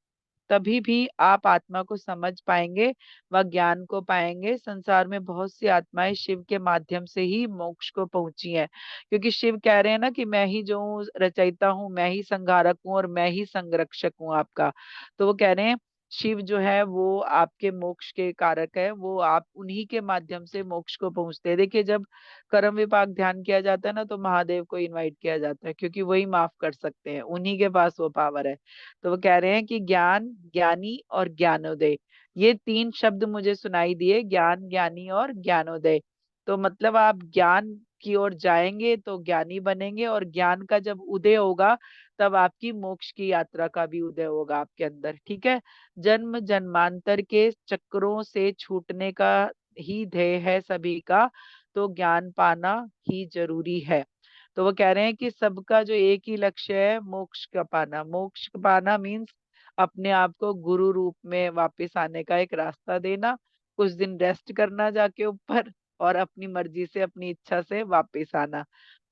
तभी भी आप आत्मा को समझ पाएंगे व ज्ञान को पाएंगे। संसार में बहुत सी आत्माएं शिव के माध्यम से ही मोक्ष को पहुंची हैं, क्योंकि शिव कह रहे हैं ना कि मैं ही जो हूँ रचयिता हूँ, मैं ही संहारक हूँ और मैं ही संरक्षक हूँ आपका। तो वो कह रहे हैं शिव जो है वो आपके मोक्ष के कारक है, वो आप उन्हीं के माध्यम से मोक्ष को पहुंचते हैं। देखिए जब कर्म विपाक ध्यान किया जाता है ना, तो महादेव को इनवाइट किया जाता है, क्योंकि वही माफ कर सकते हैं, उन्हीं के पास वो पावर है। तो वो कह रहे हैं कि ज्ञान, ज्ञानी और ज्ञानोदय, ये तीन शब्द मुझे सुनाई दिए, ज्ञान, ज्ञानी और ज्ञानोदय। तो मतलब आप ज्ञान की ओर जाएंगे तो ज्ञानी बनेंगे, और ज्ञान का जब उदय होगा तब आपकी मोक्ष की यात्रा का भी उदय होगा आपके अंदर, ठीक है। जन्म जन्मांतर के चक्रों से छूटने का ही ध्येय है सभी का, तो ज्ञान पाना ही जरूरी है। तो वो कह रहे हैं कि सबका जो एक ही लक्ष्य है, मोक्ष का पाना। मोक्ष का पाना मीन्स अपने आप को गुरु रूप में वापस आने का एक रास्ता देना, कुछ दिन रेस्ट करना जाके ऊपर, और अपनी मर्जी से, अपनी इच्छा से वापस आना।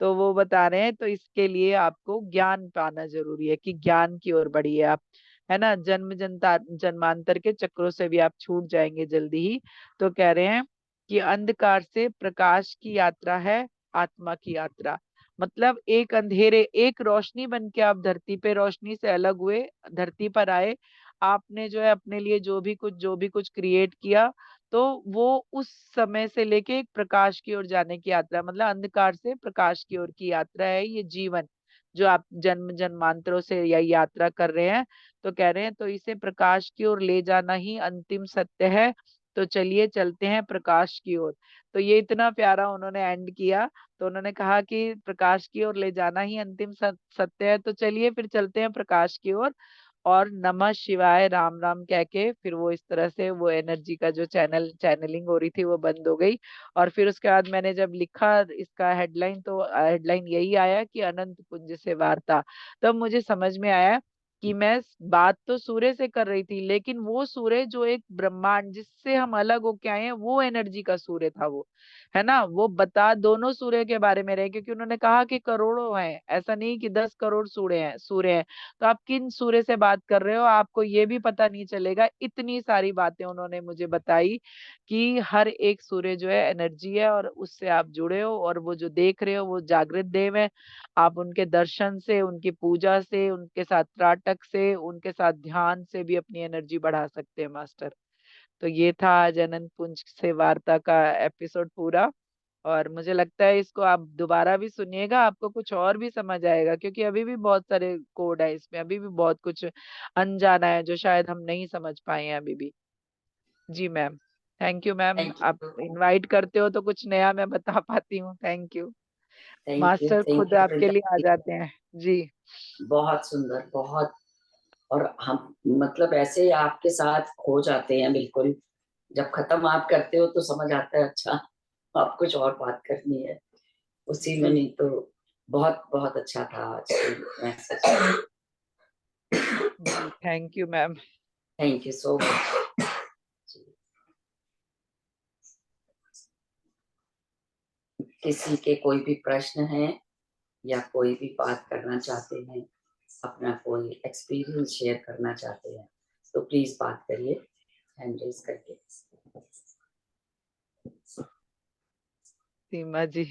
तो वो बता रहे हैं तो इसके लिए आपको ज्ञान पाना जरूरी है, कि ज्ञान की ओर बढ़िए आप, है ना। जन्मांतर के चक्रों से भी आप छूट जाएंगे जल्दी ही। तो कह रहे हैं कि अंधकार से प्रकाश की यात्रा है आत्मा की यात्रा। मतलब एक अंधेरे, एक रोशनी बन के आप धरती पे रोशनी से अलग हुए, धरती पर आए। आपने जो है अपने लिए जो भी कुछ क्रिएट किया, तो वो उस समय से लेके एक प्रकाश की ओर जाने की यात्रा, मतलब अंधकार से प्रकाश की ओर की यात्रा है ये जीवन, जो आप जन्म जन्मांतरों से यह यात्रा कर रहे हैं। तो कह रहे हैं तो इसे प्रकाश की ओर ले जाना ही अंतिम सत्य है। तो चलिए चलते हैं प्रकाश की ओर। तो ये इतना प्यारा उन्होंने एंड किया। तो उन्होंने कहा कि प्रकाश की ओर ले जाना ही अंतिम सत्य है, तो चलिए फिर चलते हैं प्रकाश की ओर। और नमः शिवाय, राम राम कह के फिर वो इस तरह से वो एनर्जी का जो चैनलिंग हो रही थी वो बंद हो गई। और फिर उसके बाद मैंने जब लिखा इसका हेडलाइन, तो हेडलाइन यही आया कि अनंत पुंज से वार्ता। तब मुझे समझ में आया कि मैं बात तो सूर्य से कर रही थी, लेकिन वो सूर्य जो एक ब्रह्मांड जिससे हम अलग होके आए हैं, वो एनर्जी का सूर्य था वो, है ना। वो बता दोनों सूर्य के बारे में रहे, क्योंकि उन्होंने कहा कि करोड़ों हैं, ऐसा नहीं कि 10 करोड़ सूर्य हैं। तो आप किन सूर्य से बात कर रहे हो, आपको ये भी पता नहीं चलेगा। इतनी सारी बातें उन्होंने मुझे बताई कि हर एक सूर्य जो है एनर्जी है, और उससे आप जुड़े हो, और वो जो देख रहे हो वो जागृत देव है। आप उनके दर्शन से, उनकी पूजा से, उनके साथ त्राटक से, उनके साथ ध्यान से भी अपनी एनर्जी बढ़ा सकते हैं मास्टर। तो ये था आज अनंत पुंज से वार्ता का एपिसोड पूरा। और मुझे लगता है इसको आप दोबारा भी सुनिएगा, आपको कुछ और भी समझ आएगा, क्योंकि अभी भी बहुत सारे कोड है इसमें, अभी भी बहुत कुछ अनजाना है जो शायद हम नहीं समझ पाए हैं अभी भी। जी ma'am. Thank you ma'am, thank आप यू, इनवाइट करते हो तो कुछ नया मैं बता पाती हूँ। Thank you. Thank you, master thank खुद यू आपके वृंदा लिए आ जी। जाते हैं जी। बहुत सुंदर, बहुत। और हम मतलब ऐसे ही आपके साथ खो जाते हैं बिल्कुल। जब खत्म आप करते हो तो समझ आता है अच्छा आप कुछ और बात करनी है उसी में, जी नहीं तो बहुत बहुत अच्छा था आज के मैसेज। जी, thank you ma'am. Thank you so much. किसी के कोई भी प्रश्न है या कोई भी बात करना चाहते हैं, अपना कोई एक्सपीरियंस शेयर करना चाहते हैं तो प्लीज बात करिए हैंड रेज करके। सीमा जी,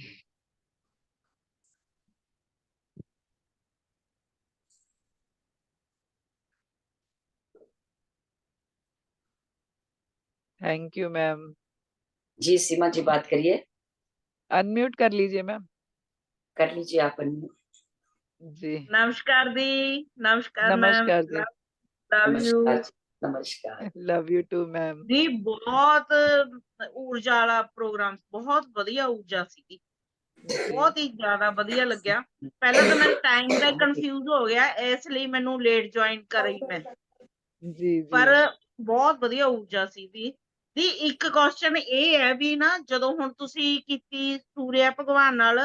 थैंक यू मैम। जी सीमा जी बात करिए, अनम्यूट कर लीजिए मैम। कर लीजिए आप unmute। जी नमस्कार दी, नमस्कार मैम, नमस्कार जी। लव यू नमस्कार जी, नमस्कार। Love you too ma'am. दी। बहुत ਊਰਜਾ ਵਾਲਾ ਪ੍ਰੋਗਰਾਮ, ਬਹੁਤ ਵਧੀਆ ਊਰਜਾ ਸੀਗੀ, जी ਬਹੁਤ ਹੀ ਜ਼ਿਆਦਾ ਵਧੀਆ ਲੱਗਿਆ। ਪਹਿਲਾਂ ਤਾਂ ਮੈਨੂੰ ਟਾਈਮ ਦਾ ਕੰਫਿਊਜ਼ ਹੋ ਗਿਆ, ਇਸ ਲਈ ਮੈਨੂੰ ਲੇਟ ਜੁਆਇਨ ਕਰੀ ਮੈਂ, जी जी ਪਰ ਬਹੁਤ ਵਧੀਆ ਊਰਜਾ ਸੀ ਦੀ ਇੱਕ ਕੁਐਸਚਨ ਇਹ ਹੈ ਵੀ ਨਾ, ਜਦੋਂ ਹੁਣ ਤੁਸੀਂ ਕੀਤੀ ਸੂਰਿਆ ਭਗਵਾਨ ਨਾਲ,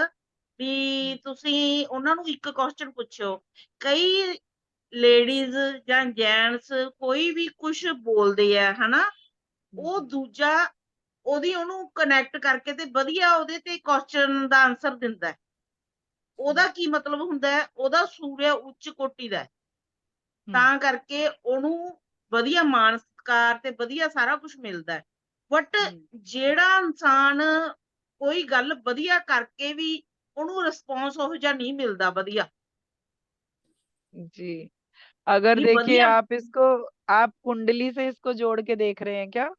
ਵੀ ਤੁਸੀਂ ਉਹਨਾਂ ਨੂੰ ਇੱਕ ਕੁਐਸਚਨ ਪੁੱਛਿਓ, ਕਈ ਲੇਡੀਜ਼ ਜਾਂ ਜੈਂਟਸ ਕੋਈ ਵੀ ਕੁਝ ਬੋਲਦੇ ਆ ਹਨਾ, ਉਹ ਦੂਜਾ ਉਹਨੂੰ ਕਨੈਕਟ ਕਰਕੇ ਤੇ ਵਧੀਆ ਉਹਦੇ ਤੇ ਕੁਐਸਚਨ ਦਾ ਆਨਸਰ ਦਿੰਦਾ ਹੈ। ਉਹਦਾ ਕੀ ਮਤਲਬ ਹੁੰਦਾ ਹੈ? ਉਹਦਾ ਸੂਰਿਆ ਉੱਚ ਕੋਟੀ ਦਾ ਹੈ, ਤਾਂ ਕਰਕੇ ਉਹਨੂੰ ਵਧੀਆ ਮਾਨ ਸਤਿਕਾਰ ਤੇ ਵਧੀਆ ਸਾਰਾ ਕੁਝ ਮਿਲਦਾ ਹੈ। ਬਟ ਜਿਹੜਾ ਇਨਸਾਨ ਕੋਈ ਗੱਲ ਵਧੀਆ ਕਰਕੇ ਵੀ ਉਹਨੂੰ ਰਿਸਪੌਂਸ ਉਹ ਜਿਹਾ ਨਹੀਂ ਮਿਲਦਾ ਵਧੀਆ, जी। अगर ਵੀ देखिए ਵਧੀਆ आप इसको, आप कुंडली से इसको जोड़ के देख रहे हैं क्या?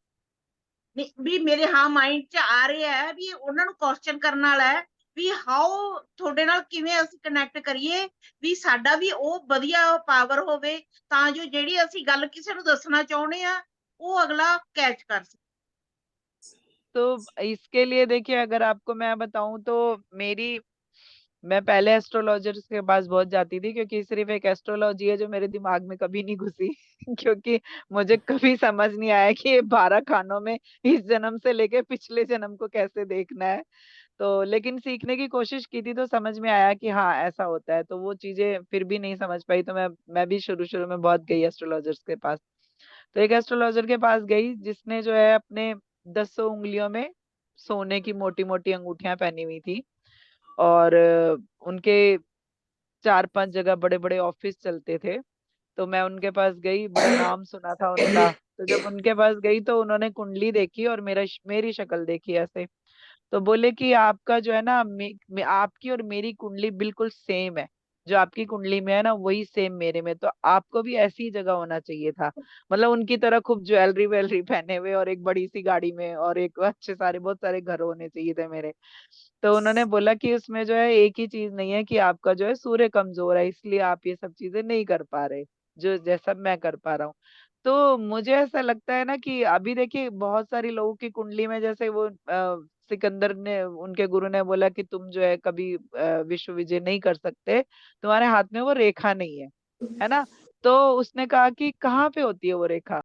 ਨਹੀਂ ਵੀ ਮੇਰੇ ਹਾਂ ਮਾਈਂਡ 'ਚ ਆ ਰਿਹਾ ਹੈ ਵੀ ਉਹਨਾਂ ਨੂੰ ਕੁਐਸਚਨ ਕਰਨ ਵਾਲਾ ਹੈ ਵੀ ਹਾਊ ਤੁਹਾਡੇ ਨਾਲ ਕਿਵੇਂ ਅਸੀਂ ਕਨੈਕਟ ਕਰੀਏ ਵੀ ਸਾਡਾ ਵੀ ਉਹ ਵਧੀਆ ਪਾਵਰ ਹੋਵੇ, ਤਾਂ ਜੋ ਜਿਹੜੀ ਅਸੀਂ ਗੱਲ ਕਿਸੇ ਨੂੰ ਦੱਸਣਾ ਚਾਹੁੰਦੇ ਆ ਉਹ ਅਗਲਾ ਕੈਚ ਕਰ ਸਕੇ। तो इसके लिए देखिए, अगर आपको मैं बताऊं तो मैं पहले एस्ट्रोलॉजर्स के पास बहुत जाती थी, क्योंकि सिर्फ एक एस्ट्रोलॉजी है जो मेरे दिमाग में कभी नहीं घुसी क्योंकि मुझे कभी समझ नहीं आया कि ये 12 खानों में इस जन्म से लेके पिछले जन्म को कैसे देखना है। तो लेकिन सीखने की कोशिश की थी तो समझ में आया कि हाँ ऐसा होता है, तो वो चीजें फिर भी नहीं समझ पाई, तो मैं भी शुरू शुरू में बहुत गई एस्ट्रोलॉजर्स के पास। तो एक एस्ट्रोलॉजर के पास गई जिसने जो है अपने 10 उंगलियों में सोने की मोटी मोटी अंगूठियां पहनी हुई थी, और उनके 4-5 जगह बड़े बड़े ऑफिस चलते थे। तो मैं उनके पास गई, बड़ा नाम सुना था उनका। तो जब उनके पास गई तो उन्होंने कुंडली देखी और मेरी शक्ल देखी ऐसे। तो बोले कि आपका जो है ना, आपकी और मेरी कुंडली बिल्कुल सेम है, जो आपकी कुंडली में है ना वही सेम मेरे में, तो आपको भी ऐसी ही जगह होना चाहिए था। मतलब उनकी तरह खूब ज्वेलरी वेलरी पहने हुए और एक बड़ी सी गाड़ी में, और एक अच्छे सारे बहुत सारे घर होने चाहिए थे मेरे। तो उन्होंने बोला कि उसमें जो है एक ही चीज नहीं है, कि आपका जो है सूर्य कमजोर है, इसलिए आप ये सब चीजें नहीं कर पा रहे जो जैसा मैं कर पा रहा हूँ। तो मुझे ऐसा लगता है ना कि अभी देखिए बहुत सारी लोगों की कुंडली में, जैसे वो सिकंदर ने, उनके गुरु ने बोला कि तुम जो है कभी विश्व विजय नहीं कर सकते, तुम्हारे हाथ में वो रेखा नहीं है, है ना? तो उसने कहा कि कहाँ पे होती है वो रेखा?